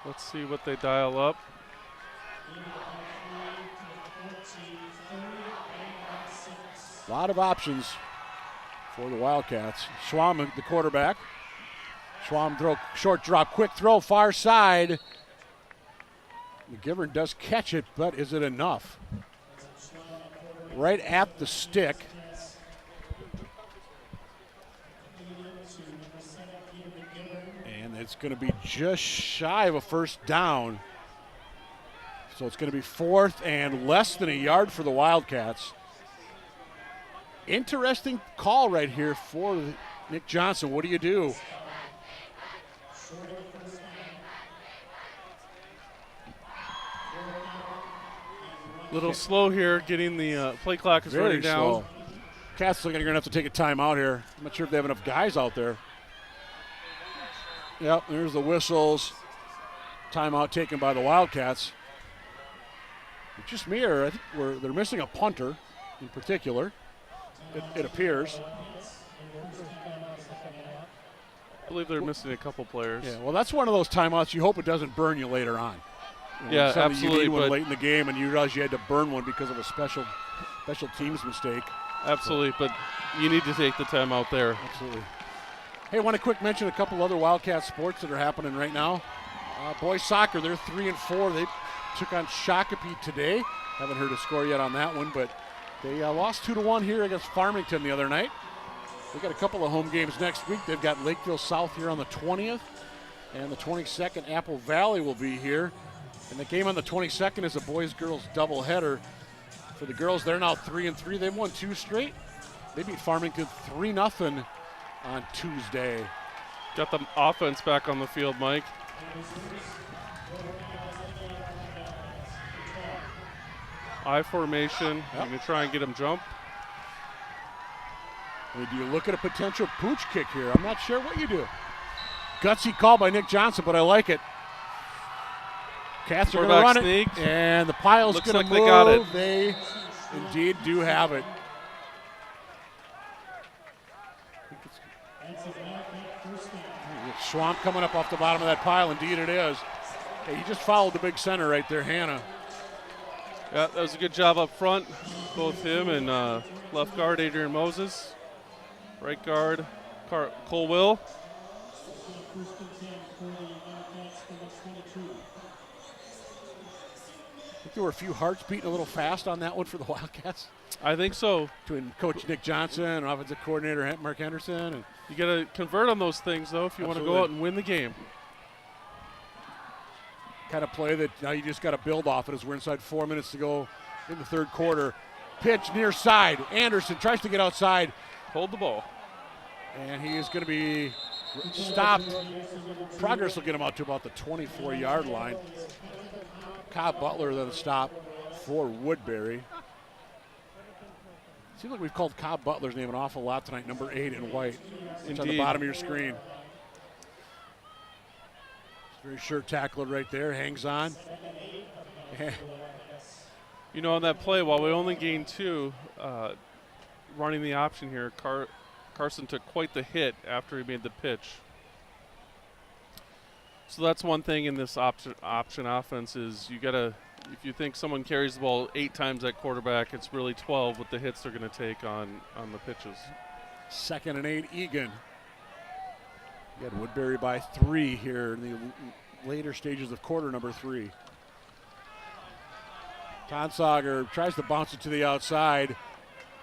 Let's see what they dial up. A lot of options for the Wildcats. Schwamm, the quarterback. Schwamm throw, short drop, quick throw, far side. McGivern does catch it, but is it enough? Right at the stick. And it's going to be just shy of a first down. So it's going to be 4th and less than a yard for the Wildcats. Interesting call right here for Nick Johnson. What do you do? Little slow here, getting the play clock is running down. Slow. Cats looking like they're going to have to take a timeout here. I'm not sure if they have enough guys out there. Yep, there's the whistles. Timeout taken by the Wildcats. It's just me, or I think they're missing a punter in particular. It appears. I believe they're missing a couple players. Yeah, well, that's one of those timeouts you hope it doesn't burn you later on. Yeah, absolutely. You need one late in the game, and you realize you had to burn one because of a special teams mistake. Absolutely, but you need to take the timeout there. Absolutely. Hey, I want to quick mention a couple other Wildcat sports that are happening right now. Boys soccer, they're 3-4. They took on Shakopee today. Haven't heard a score yet on that one, but they lost 2-1 here against Farmington the other night. They've got a couple of home games next week. They've got Lakeville South here on the 20th, and the 22nd, Apple Valley will be here. And the game on the 22nd is a boys-girls doubleheader. For the girls, they're now 3-3. They've won 2 straight. They beat Farmington 3-0 on Tuesday. Got the offense back on the field, Mike. I formation. Yep. I'm going to try and get him jump. Do you look at a potential pooch kick here? I'm not sure what you do. Gutsy call by Nick Johnson, but I like it. Cats are going to run sneak. it, and the pile's Looks going to like move. they got it. They indeed do have it. Swamp coming up off the bottom of that pile. Indeed it is. Hey, he just followed the big center right there, Hannah. Yeah, that was a good job up front. Both him and left guard Adrian Moses. Right guard Cole Will. I think there were a few hearts beating a little fast on that one for the Wildcats. I think so. Between Coach Nick Johnson and offensive coordinator Mark Henderson. And You got to convert on those things, though, if you want to go out and win the game. kind of play that now you just got to build off it as we're inside 4 minutes to go in the third quarter. Pitch near side. Anderson tries to get outside. Hold the ball. And he is going to be stopped. Progress will get him out to about the 24-yard line. Cobb Butler then a stop for Woodbury. Seems like we've called Cobb Butler's name an awful lot tonight, number 8 in white. It's on the bottom of your screen. Very sure tackler right there, hangs on. You know, on that play, while we only gained 2, running the option here, Carson took quite the hit after he made the pitch. So that's one thing in this option offense is you gotta, if you think someone carries the ball 8 times at quarterback, it's really 12 with the hits they're gonna take on the pitches. 2nd and 8, Eagan. You had Woodbury by 3 here in the later stages of quarter number 3. Tonsauger tries to bounce it to the outside.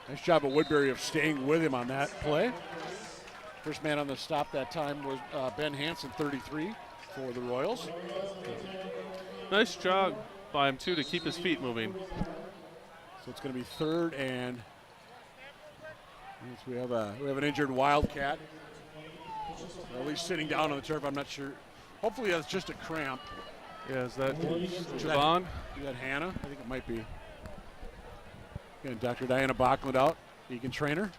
Nice job of Woodbury of staying with him on that play. First man on the stop that time was Ben Hansen, 33 for the Royals. Nice job by him too to keep his feet moving. So it's going to be 3rd and we have an injured Wildcat. Or at least sitting down on the turf. I'm not sure. Hopefully that's just a cramp. Yeah, is that Javon? Is that Hannah? I think it might be. Again, Dr. Diana Bachland out, Eagan trainer.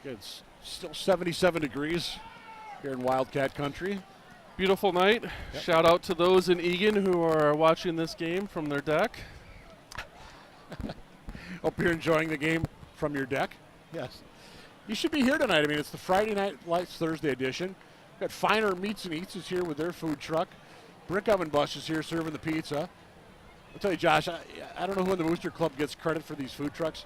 It's still 77 degrees here in Wildcat country. Beautiful night. Yep. Shout out to those in Eagan who are watching this game from their deck. Hope you're enjoying the game from your deck. Yes. You should be here tonight. I mean, it's the Friday Night Lights Thursday edition. We've got Finer Meats and Eats is here with their food truck. Brick Oven Bus is here serving the pizza. I'll tell you, Josh, I don't know who in the Booster Club gets credit for these food trucks.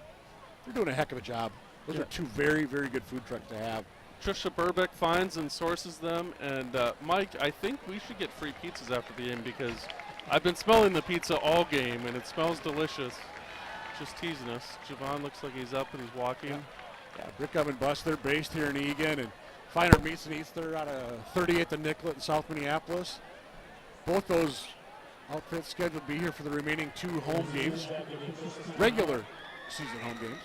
They're doing a heck of a job. Those are 2 very, very good food trucks to have. Trisha Burbeck finds and sources them. And Mike, I think we should get free pizzas after the game because I've been smelling the pizza all game and it smells delicious. Just teasing us. Javon looks like he's up and he's walking. Yeah, Brick Oven Bus, they're based here in Eagan. And Finer Meats and Eats, they're out of 38th and Nicollet in South Minneapolis. Both those outfits scheduled to be here for the remaining 2 home games, regular season home games.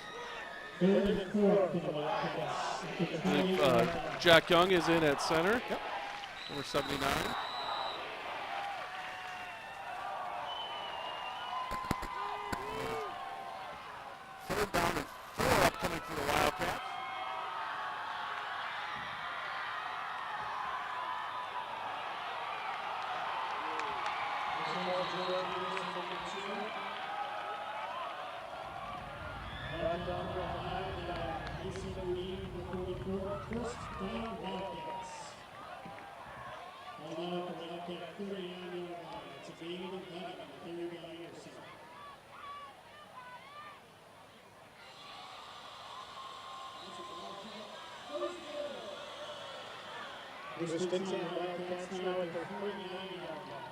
Jack Young is in at center. Yep. Number 79. Third down and 4 upcoming for the Wildcats. This Dixon Wildcats now at the 49-yard line.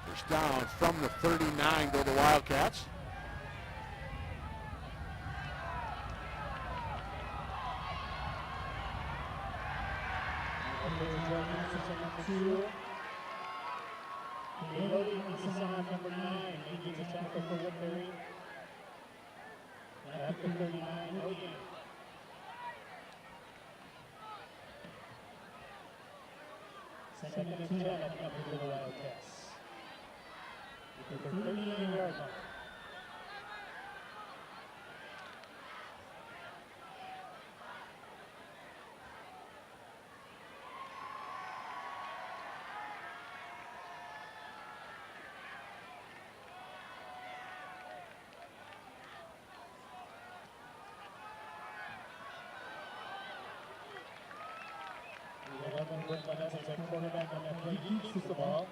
First down from the 39 go the Wildcats. Number 9, he gets a tackle for Woodbury. At the 39, Eagan. Second and 10 up for the Wildcats. At the 39-yard line. Quarterback on that play, he keeps the ball.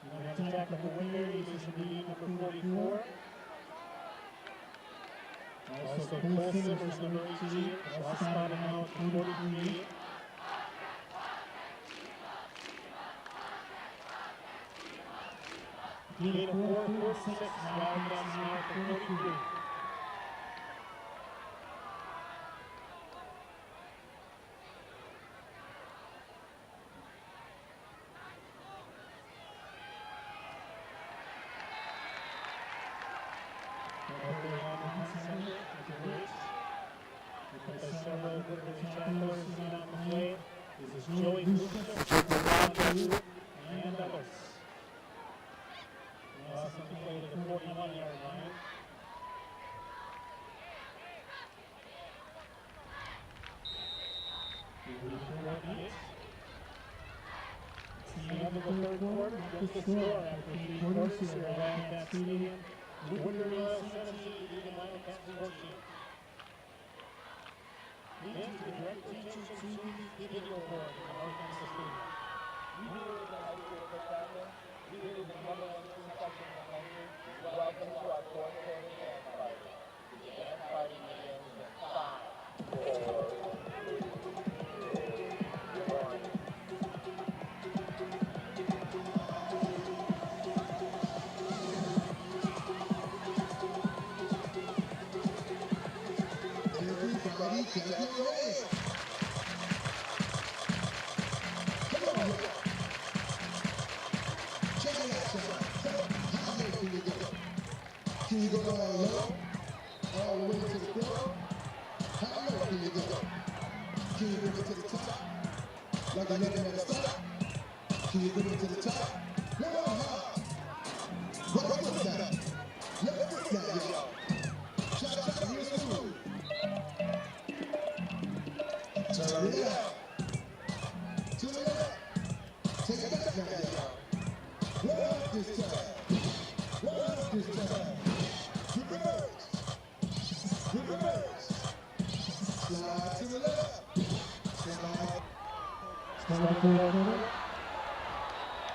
We're going to tackle for Woodbury, this is number 44. Also, Cole Simmers, number 18. I'll spot him out at 43. He made a 4-4-6, Wildcats now at 43. Because several Woodbury tacklers in on the play. This is Joey Booster, and others. Lost on the play to the 41-yard line. It's the end of the third quarter. Just the score after 3 quarters here at Wildcats Stadium. Woodbury Royals 17, Eagan Wildcats 14. Lead to the direct attention to the video board in the North End Stadium. We believe in high school football. We believe in the number one intersection in the country. Welcome to our fourth quarter dance party. The dance party begins in 5, 4, 3, 2, 1. Everybody clap your hands. Come on here. Check it out, y'all. How low can you go? Can you go all low? All the way to the floor? How low can you go? Can you bring it to the top? Like you're looking at the stop? Can you bring it to the top? One more high. What's that? Let's get that, y'all. Cha-cha, real smooth. Turn it out. To the left. Take it back now, y'all. One up this time. One up this time. Reverse. Reverse. Slide to the left. Slide. Start the quarter.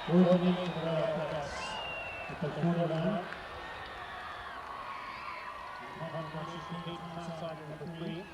We're winning the Wildcats with the quarter down. Outside number 3.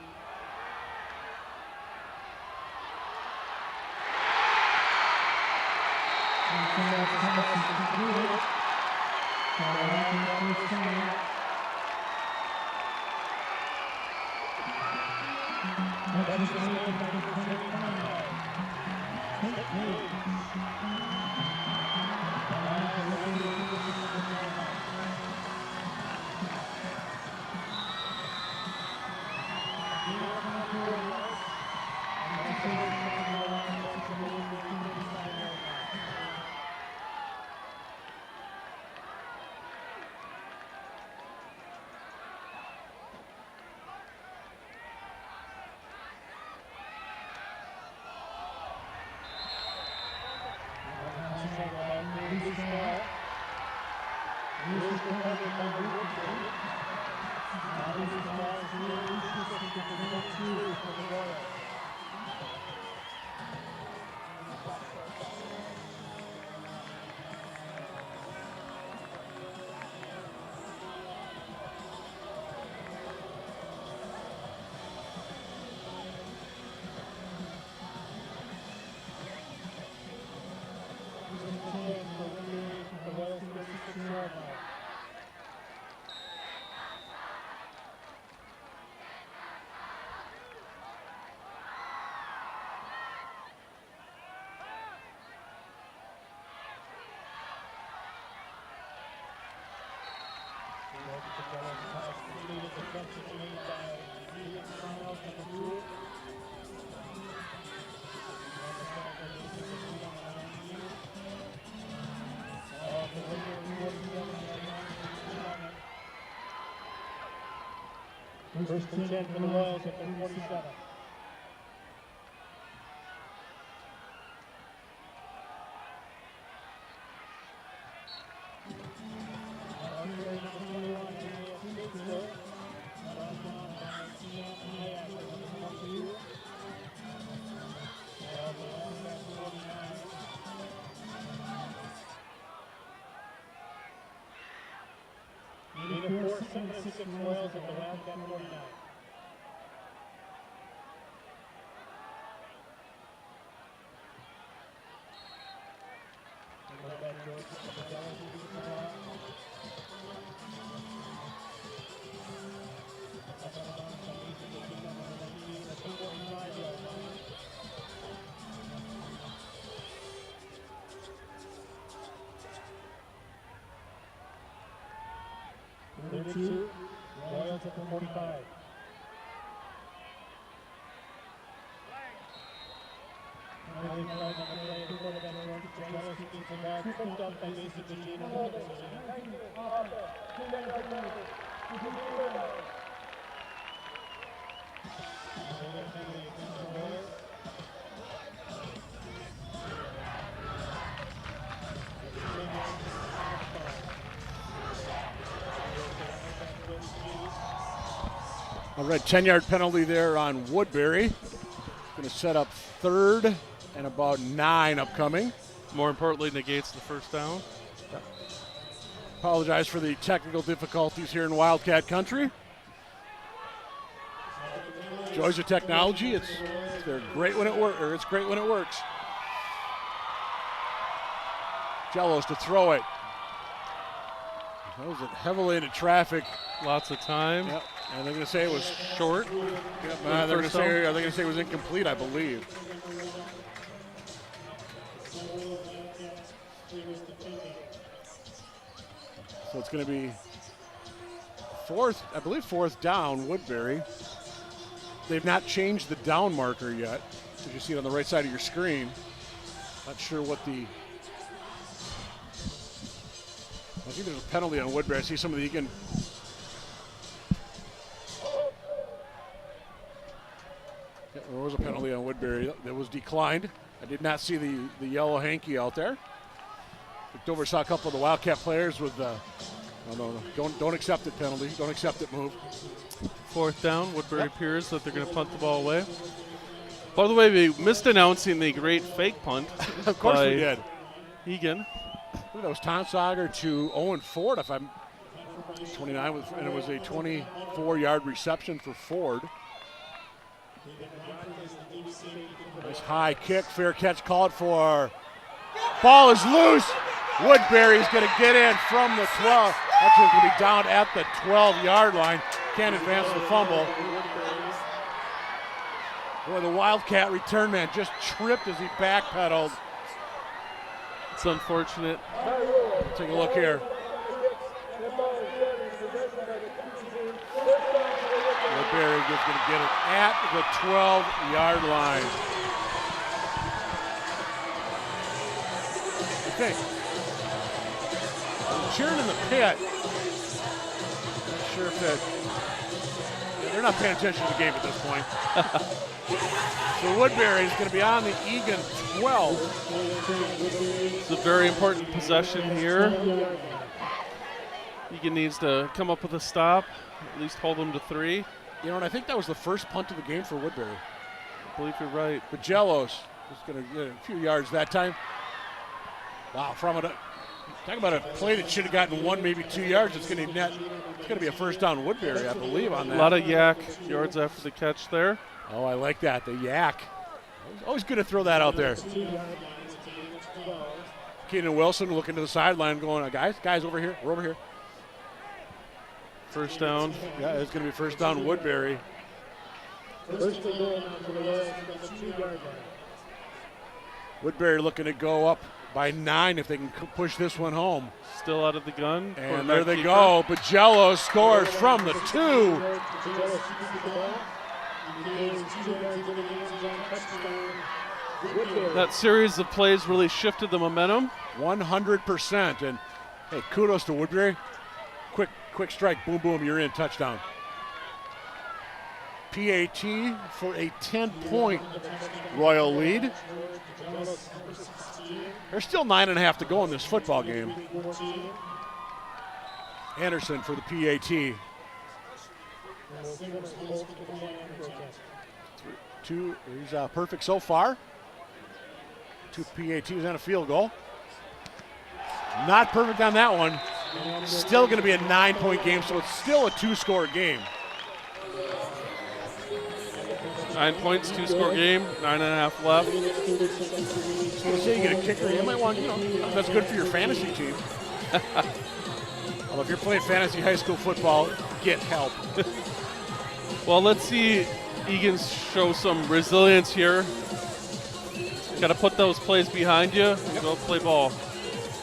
First and 10 for the Royals at their 47. Needing 4-7-6 Royals at the Wildcat 49. 32, Royals at the 45. All right, 10-yard penalty there on Woodbury. Going to set up third and about 9 upcoming. More importantly, negates the first down. Apologize for the technical difficulties here in Wildcat country. Joys of technology. They're great when it works, or it's great when it works. Jellos to throw it. Throws it heavily into traffic. Lots of time. Yep. And they're going to say it was Short. Yep. Are they going to say it was incomplete? I believe. So it's going to be fourth down, Woodbury. They've not changed the down marker yet. As you see it on the right side of your screen. Not sure what the... I think there's a penalty on Woodbury. I see some of the Eagan... Yeah, there was a penalty on Woodbury that was declined. I did not see the yellow hanky out there. Looked over, saw a couple of the Wildcat players with don't accept it penalty. Don't accept it move. Fourth down. Woodbury appears that they're going to punt the ball away. By the way, we missed announcing the great fake punt. Of course we did. Eagan. I think that was Tom Sauger to Owen Ford, if I'm 29, and it was a 24-yard reception for Ford. Nice high kick, fair catch called for. Ball is loose. Woodbury's going to get in from the 12. Actually, it's going to be down at the 12-yard line. Can't advance the fumble. Boy, the Wildcat return man just tripped as he backpedaled. It's unfortunate. Take a look here. Woodbury is going to get it at the 12-yard line. Okay. Cheering in the pit. Not sure if they're not paying attention to the game at this point. So Woodbury is going to be on the Eagan 12. It's a very important possession here. Eagan needs to come up with a stop, at least hold them to 3. You know, and I think that was the first punt of the game for Woodbury. I believe you're right. But Jellos is going to get a few yards that time. Wow, from it. Talk about a play that should have gotten 1, maybe 2 yards. It's going to be a first down Woodbury, I believe, on that. A lot of yak yards after the catch there. Oh, I like that, the yak. Always good to throw that out there. Keenan Wilson looking to the sideline going, guys over here, we're over here. First down. Yeah, it's going to be first down Woodbury. First and goal now for the Royals at the 2-yard line. Woodbury looking to go up by 9 if they can push this one home. Still out of the gun. And there they go. Pagello scores from the 2. That series of plays really shifted the momentum. 100%. And hey, kudos to Woodbury. Quick strike, boom, boom, you're in, touchdown. PAT for a 10-point Royal lead. There's still 9.5 to go in this football game. Anderson for the PAT. 2, he's perfect so far. 2 PATs and a field goal. Not perfect on that one. Still going to be a 9-point game, so it's still a 2-score game. 9 points, 2-score game, 9.5 left. So say you get a kicker, you might want, that's good for your fantasy team. Well, if you're playing fantasy high school football, get help. Well, let's see Eagan show some resilience here. Got to put those plays behind you and go play ball.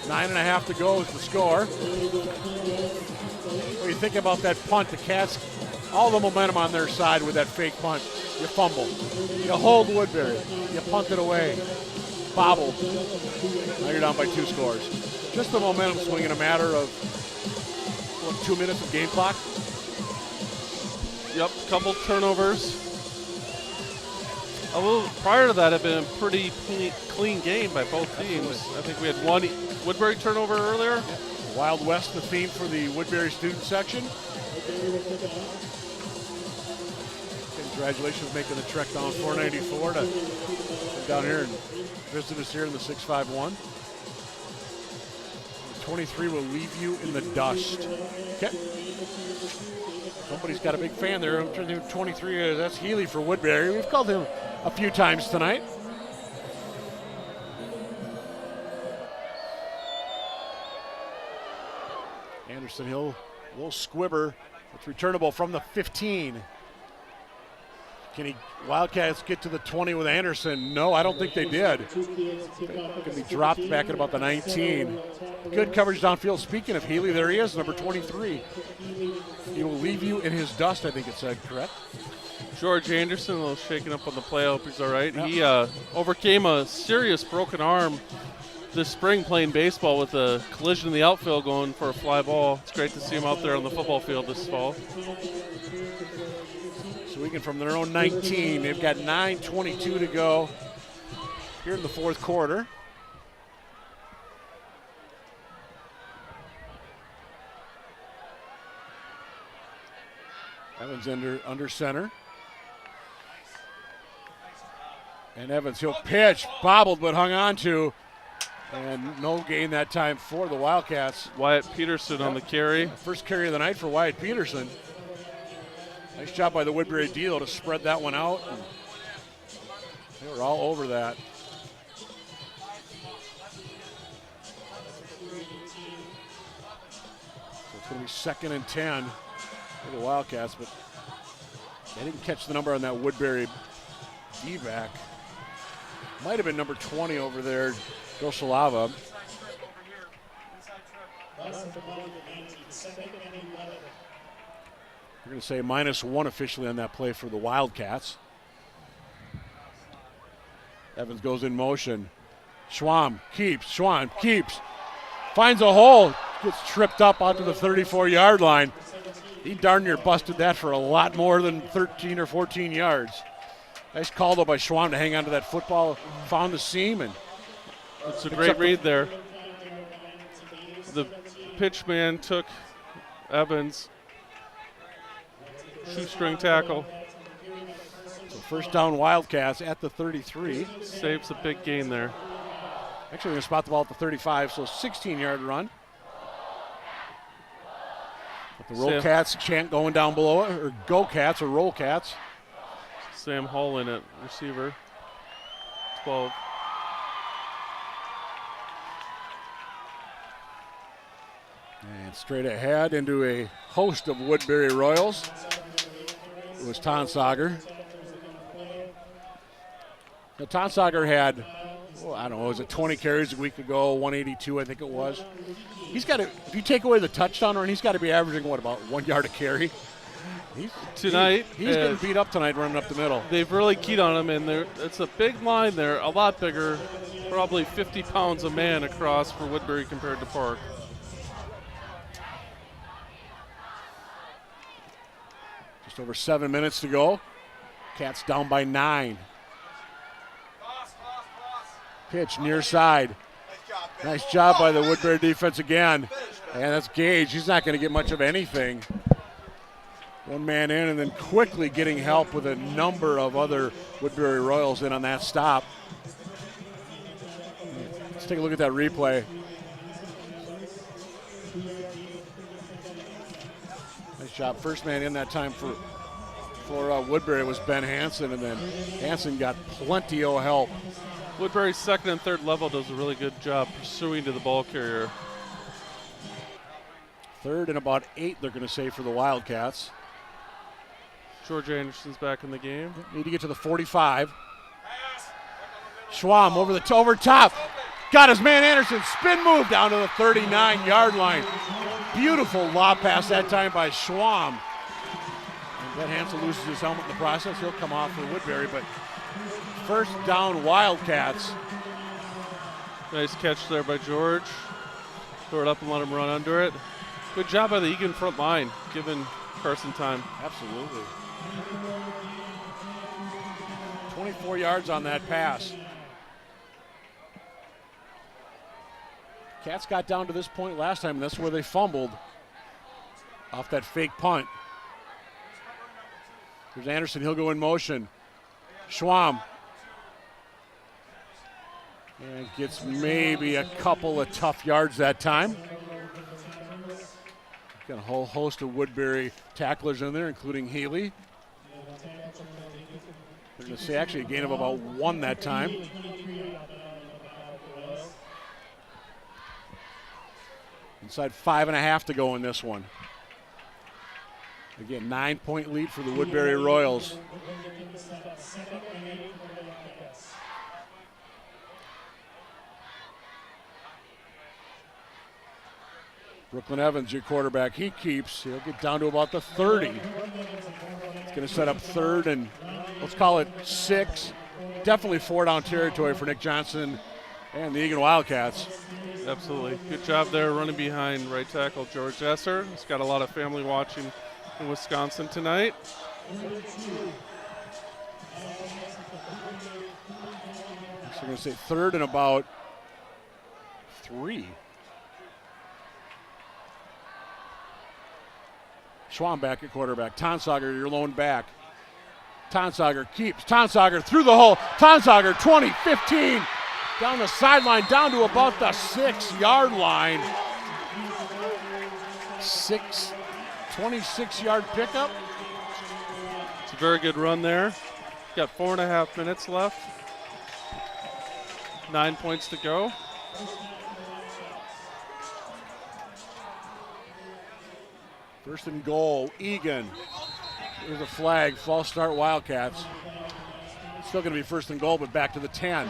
9.5 to go is the score. What do you think about that punt, the Cats, all the momentum on their side with that fake punt. You fumble. You hold Woodbury. You punt it away. Bobble. Now you're down by 2 scores. Just the momentum swing in a matter of, 2 minutes of game clock? Yep, couple turnovers. A little prior to that, had been a pretty clean game by both teams. I think we had one Woodbury turnover earlier. Wild West, the theme for the Woodbury student section. Congratulations making the trek down 494 to come down here and visit us here in the 651. 23 will leave you in the dust. Okay. Somebody's got a big fan there. 23, that's Healy for Woodbury. We've called him a few times tonight. Anderson Hill, a little squibber. It's returnable from the 15. Can Wildcats get to the 20 with Anderson? No, I don't think they did. Could be dropped back at about the 19. Good coverage downfield. Speaking of Healy, there he is, number 23. He will leave you in his dust, I think it said, correct? George Anderson, a little shaken up on the play. I hope he's all right. Yep. He overcame a serious broken arm this spring playing baseball with a collision in the outfield going for a fly ball. It's great to see him out there on the football field this fall. So Eagan from their own 19. They've got 9:22 to go here in the fourth quarter. Evans under center. And Evans, he'll pitch, bobbled but hung on to. And no gain that time for the Wildcats. Wyatt Peterson on the carry. First carry of the night for Wyatt Peterson. Nice job by the Woodbury D, though, to spread that one out. They were all over that. So it's going to be 2nd and 10 for the Wildcats, but they didn't catch the number on that Woodbury D-back. Might have been number 20 over there, Gosalava. We're going to say -1 officially on that play for the Wildcats. Evans goes in motion. Schwam keeps. Finds a hole. Gets tripped up onto the 34-yard line. He darn near busted that for a lot more than 13 or 14 yards. Nice call, though, by Schwam to hang onto that football. Found the seam. And it's a great read there. The pitch man took Evans. Shoestring tackle. So first down Wildcats at the 33. Saves a big gain there. Actually, going to spot the ball at the 35, so 16-yard run. But the Roll Cats chant going down below it, or Go Cats or Roll Cats. Sam Hall in it, receiver. 12. And straight ahead into a host of Woodbury Royals. It was Tonsager. Now, Tonsager had, I don't know, was it 20 carries a week ago, 182 I think it was. He's got to, if you take away the touchdown run, he's got to be averaging, about 1 yard a carry? He's getting beat up tonight running up the middle. They've really keyed on him, and it's a big line there, a lot bigger, probably 50 pounds a man across for Woodbury compared to Park. Just over 7 minutes to go. Cats down by 9. Pitch near side. Nice job by the Woodbury defense again. And that's Gage. He's not going to get much of anything. One man in, and then quickly getting help with a number of other Woodbury Royals in on that stop. Let's take a look at that replay. Nice job. First man in that time for Woodbury was Ben Hansen, and then Hansen got plenty of help. Woodbury's second and third level does a really good job pursuing to the ball carrier. 3rd and about 8, they're going to say, for the Wildcats. George Anderson's back in the game. Need to get to the 45. Schwam over top. Got his man Anderson. Spin move down to the 39-yard line. Beautiful lob pass that time by Schwam. And Ben Hansel loses his helmet in the process. He'll come off for Woodbury, but first down Wildcats. Nice catch there by George. Throw it up and let him run under it. Good job by the Eagan front line, giving Carson time. Absolutely. 24 yards on that pass. Cats got down to this point last time, and that's where they fumbled off that fake punt. There's Anderson. He'll go in motion. Schwam. And gets maybe a couple of tough yards that time. Got a whole host of Woodbury tacklers in there, including Healy. They're going to say actually a gain of about 1 that time. Inside 5.5 to go in this one. Again, 9-point lead for the Woodbury Royals. Brooklyn Evans, your quarterback, he keeps. He'll get down to about the 30. It's going to set up 3rd and let's call it 6. Definitely 4-down territory for Nick Johnson and the Eagan Wildcats. Absolutely. Good job there running behind right tackle George Esser. He's got a lot of family watching in Wisconsin tonight. So we're going to say 3rd and about 3. Schwam back at quarterback. Tonsauger, your lone back. Tonsauger keeps. Tonsauger through the hole. Tonsauger 20, 15. Down the sideline, down to about the 6-yard line. 26-yard pickup. It's a very good run there. Got 4.5 minutes left. 9 points to go. First and goal, Eagan. There's a flag, false start Wildcats. Still going to be first and goal, but back to the 10.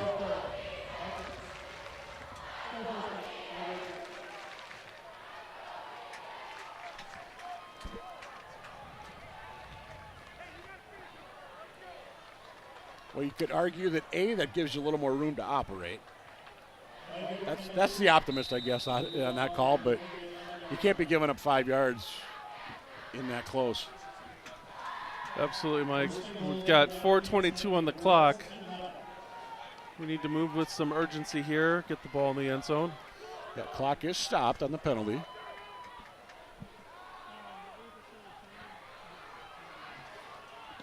Well, you could argue that that gives you a little more room to operate. That's the optimist, I guess, on that call, but you can't be giving up 5 yards in that close. Absolutely, Mike. We've got 4:22 on the clock. We need to move with some urgency here, get the ball in the end zone. That clock is stopped on the penalty.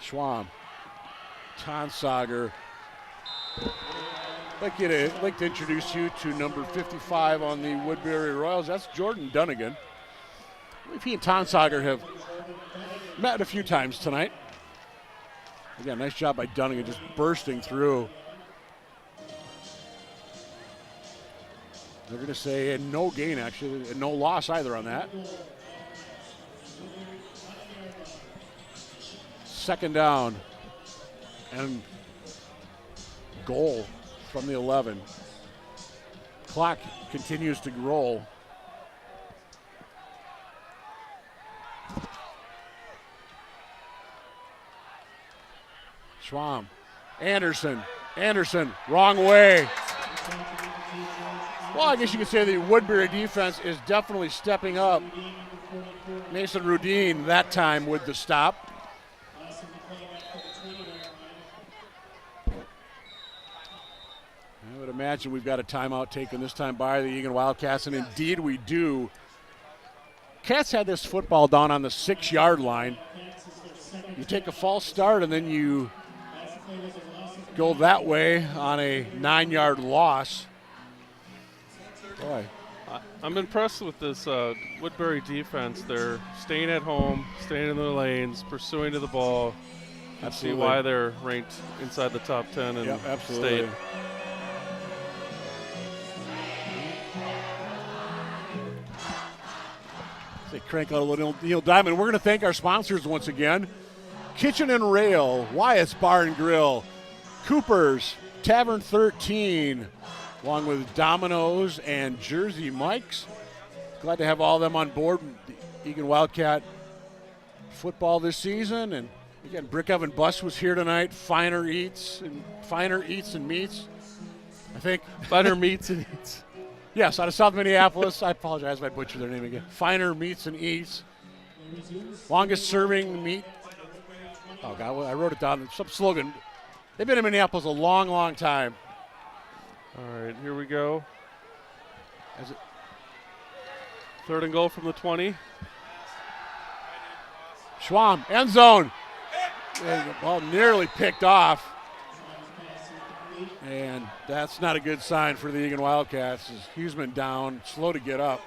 Schwam. Tonsauger. I'd like to introduce you to number 55 on the Woodbury Royals. That's Jordan Dunnigan. I believe he and Tonsauger have met a few times tonight. Again, nice job by Dunnigan just bursting through. They're going to say no gain, actually, and no loss either on that. Second down and goal from the 11. Clock continues to roll. Schwam. Anderson, wrong way. Well, I guess you could say the Woodbury defense is definitely stepping up. Mason Rudine that time with the stop. I would imagine we've got a timeout taken this time by the Eagan Wildcats, and indeed we do. Cats had this football down on the 6-yard line. You take a false start and then you go that way on a 9-yard loss. Boy. I'm impressed with this Woodbury defense. They're staying at home, staying in their lanes, pursuing to the ball. Absolutely. See why they're ranked inside the top 10 in state. They crank out a little Neil Diamond. We're going to thank our sponsors once again. Kitchen and Rail, Wyatt's Bar and Grill, Cooper's, Tavern 13, along with Domino's and Jersey Mike's, glad to have all of them on board. The Eagan Wildcat football this season. And again, Brick Oven Bus was here tonight. Finer Eats and Meats. I think. Finer Meats and Eats. Yes, out of South Minneapolis. I apologize if I butchered their name again. Finer Meats and Eats. Longest serving meat. Oh, God, I wrote it down. Some slogan. They've been in Minneapolis a long, long time. All right, here we go. Third and goal from the 20. Schwam, end zone. And the ball nearly picked off. And that's not a good sign for the Eagan Wildcats. As Huseman down, slow to get up.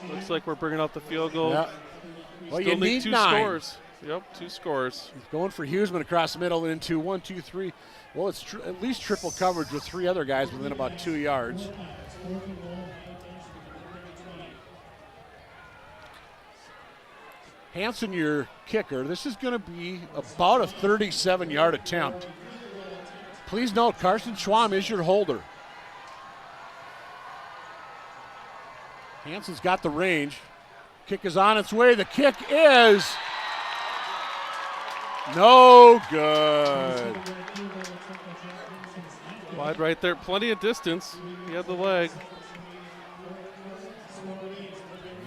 Looks like we're bringing out the field goal. Yeah. Well, Still you need two 9. scores. Yep, 2 scores. Going for Huseman across the middle and into 1, 2, 3. Well, it's at least triple coverage with 3 other guys within about 2 yards. Hanson, your kicker. This is going to be about a 37-yard attempt. Please note, Carson Schwam is your holder. Hanson's got the range. Kick is on its way. The kick is no good. Wide right there. Plenty of distance. He had the leg.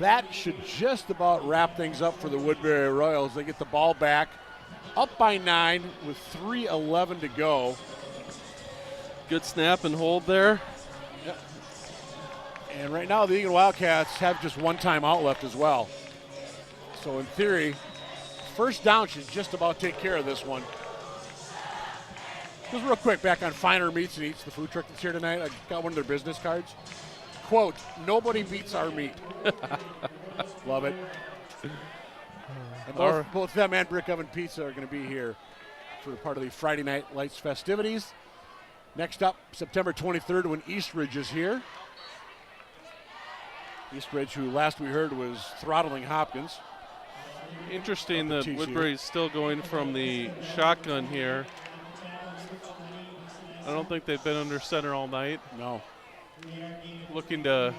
That should just about wrap things up for the Woodbury Royals. They get the ball back, up by 9 with 3:11 to go. Good snap and hold there. Yep. And right now the Eagan Wildcats have just 1 timeout left as well. So in theory, first down should just about take care of this one. Just real quick, back on Finer Meats and Eats, the food truck that's here tonight. I got one of their business cards. Quote, nobody beats our meat. Love it. And both them and Brick Oven Pizza are going to be here for part of the Friday Night Lights festivities. Next up, September 23rd, when Eastridge is here. Eastridge, who last we heard was throttling Hopkins. Interesting that Woodbury's still going from the shotgun here. I don't think they've been under center all night. No. Looking to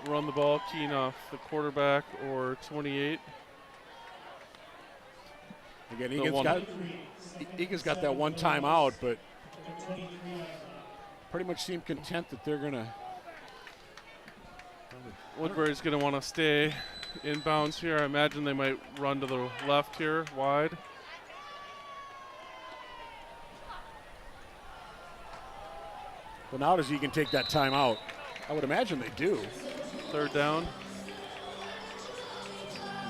run the ball, keying off the quarterback or 28. Again, Egan's got that 1 timeout, but pretty much seem content that they're going to. Woodbury's going to want to stay inbounds here. I imagine they might run to the left here, wide. Well, now does Egan take that timeout? I would imagine they do. Third down.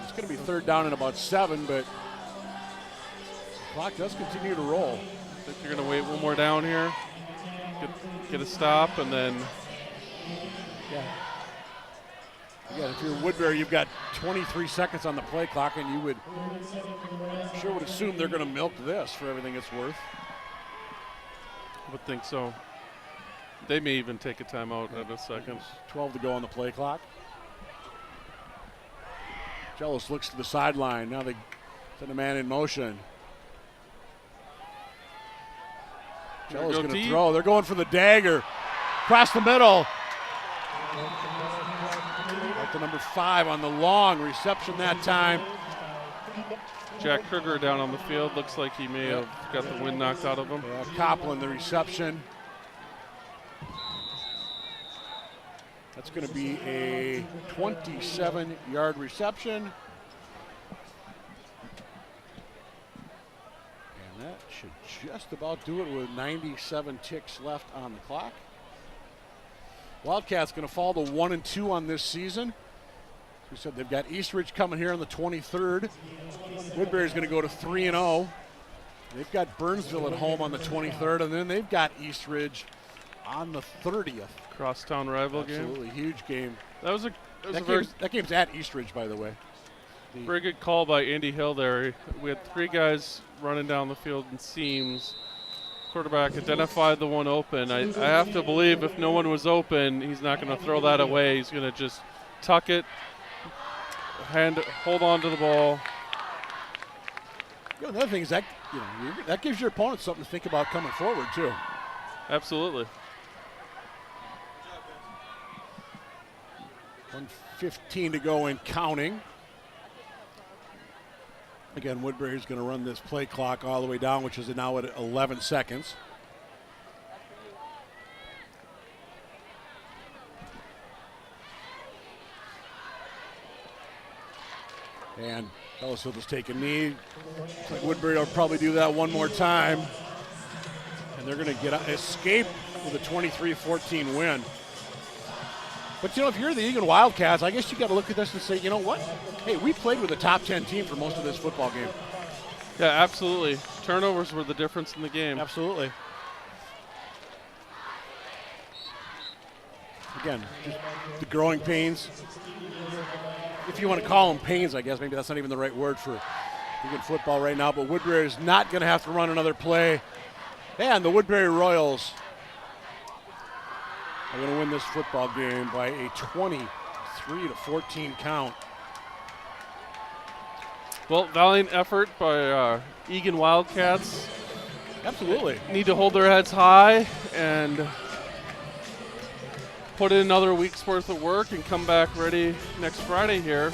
It's going to be third down in about 7, but the clock does continue to roll. I think they're going to wait one more down here. Get a stop, and then. Yeah, if you're Woodbury, you've got 23 seconds on the play clock, and you would assume they're going to milk this for everything it's worth. I would think so. They may even take a timeout in a second. 12 to go on the play clock. Jealous looks to the sideline. Now they send a man in motion. Jealous going to throw. They're going for the dagger. Across the middle. At the number 5 on the long reception that time. Jack Kruger down on the field. Looks like he may have got the wind knocked out of him. Copland, the reception. That's going to be a 27-yard reception. And that should just about do it with 97 ticks left on the clock. Wildcats going to fall to 1-2 on this season. As we said, they've got Eastridge coming here on the 23rd. Woodbury's going to go to 3-0. They've got Burnsville at home on the 23rd, and then they've got Eastridge on the 30th. Crosstown rival game. Absolutely huge game. That game's at Eastridge, by the way. Very good call by Andy Hill there. We had 3 guys running down the field in seams. Quarterback identified the one open. I have to believe if no one was open, he's not going to throw that away. He's going to just tuck it, hold on to the ball. Another thing is that that gives your opponent something to think about coming forward too. Absolutely. 1:15 to go and counting. Again, Woodbury's going to run this play clock all the way down, which is now at 11 seconds. And Ellis will just take a knee. Looks like Woodbury will probably do that one more time. And they're going to escape with a 23-14 win. But, you know, if you're the Eagan Wildcats, I guess you got to look at this and say, you know what? Hey, we played with a top 10 team for most of this football game. Yeah, absolutely. Turnovers were the difference in the game. Absolutely. Again, just the growing pains. If you want to call them pains, I guess. Maybe that's not even the right word for Eagan football right now. But Woodbury is not going to have to run another play. And the Woodbury Royals are going to win this football game by a 23-14 count. Well, valiant effort by Eagan Wildcats. Absolutely. Need to hold their heads high and put in another week's worth of work and come back ready next Friday here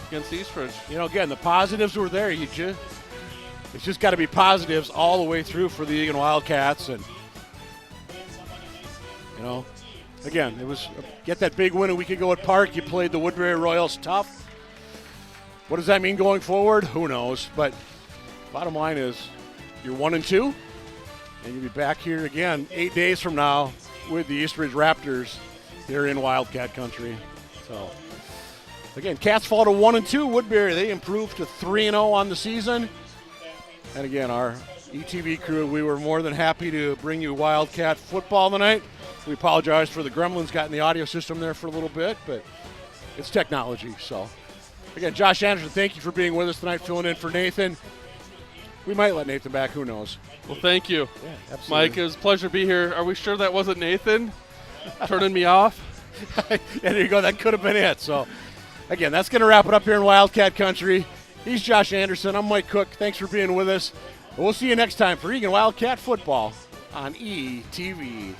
against Eastridge. You know, again, the positives were there. It's just got to be positives all the way through for the Eagan Wildcats. And, you know, again, it was get that big win a week ago at Park. You played the Woodbury Royals tough. What does that mean going forward? Who knows? But bottom line is you're 1-2, and you'll be back here again 8 days from now with the Eastridge Raptors here in Wildcat country. So, again, Cats fall to 1-2. Woodbury, they improved to 3-0 on the season. And again, our ETV crew, we were more than happy to bring you Wildcat football tonight. We apologize for the gremlins got in the audio system there for a little bit, but it's technology. So, again, Josh Anderson, thank you for being with us tonight, filling in for Nathan. We might let Nathan back, who knows? Well, thank you. Yeah, absolutely. Mike, it was a pleasure to be here. Are we sure that wasn't Nathan turning me off? And there you go, that could have been it. So, again, that's going to wrap it up here in Wildcat country. He's Josh Anderson. I'm Mike Cook. Thanks for being with us. And we'll see you next time for Eagan Wildcat football on ETV.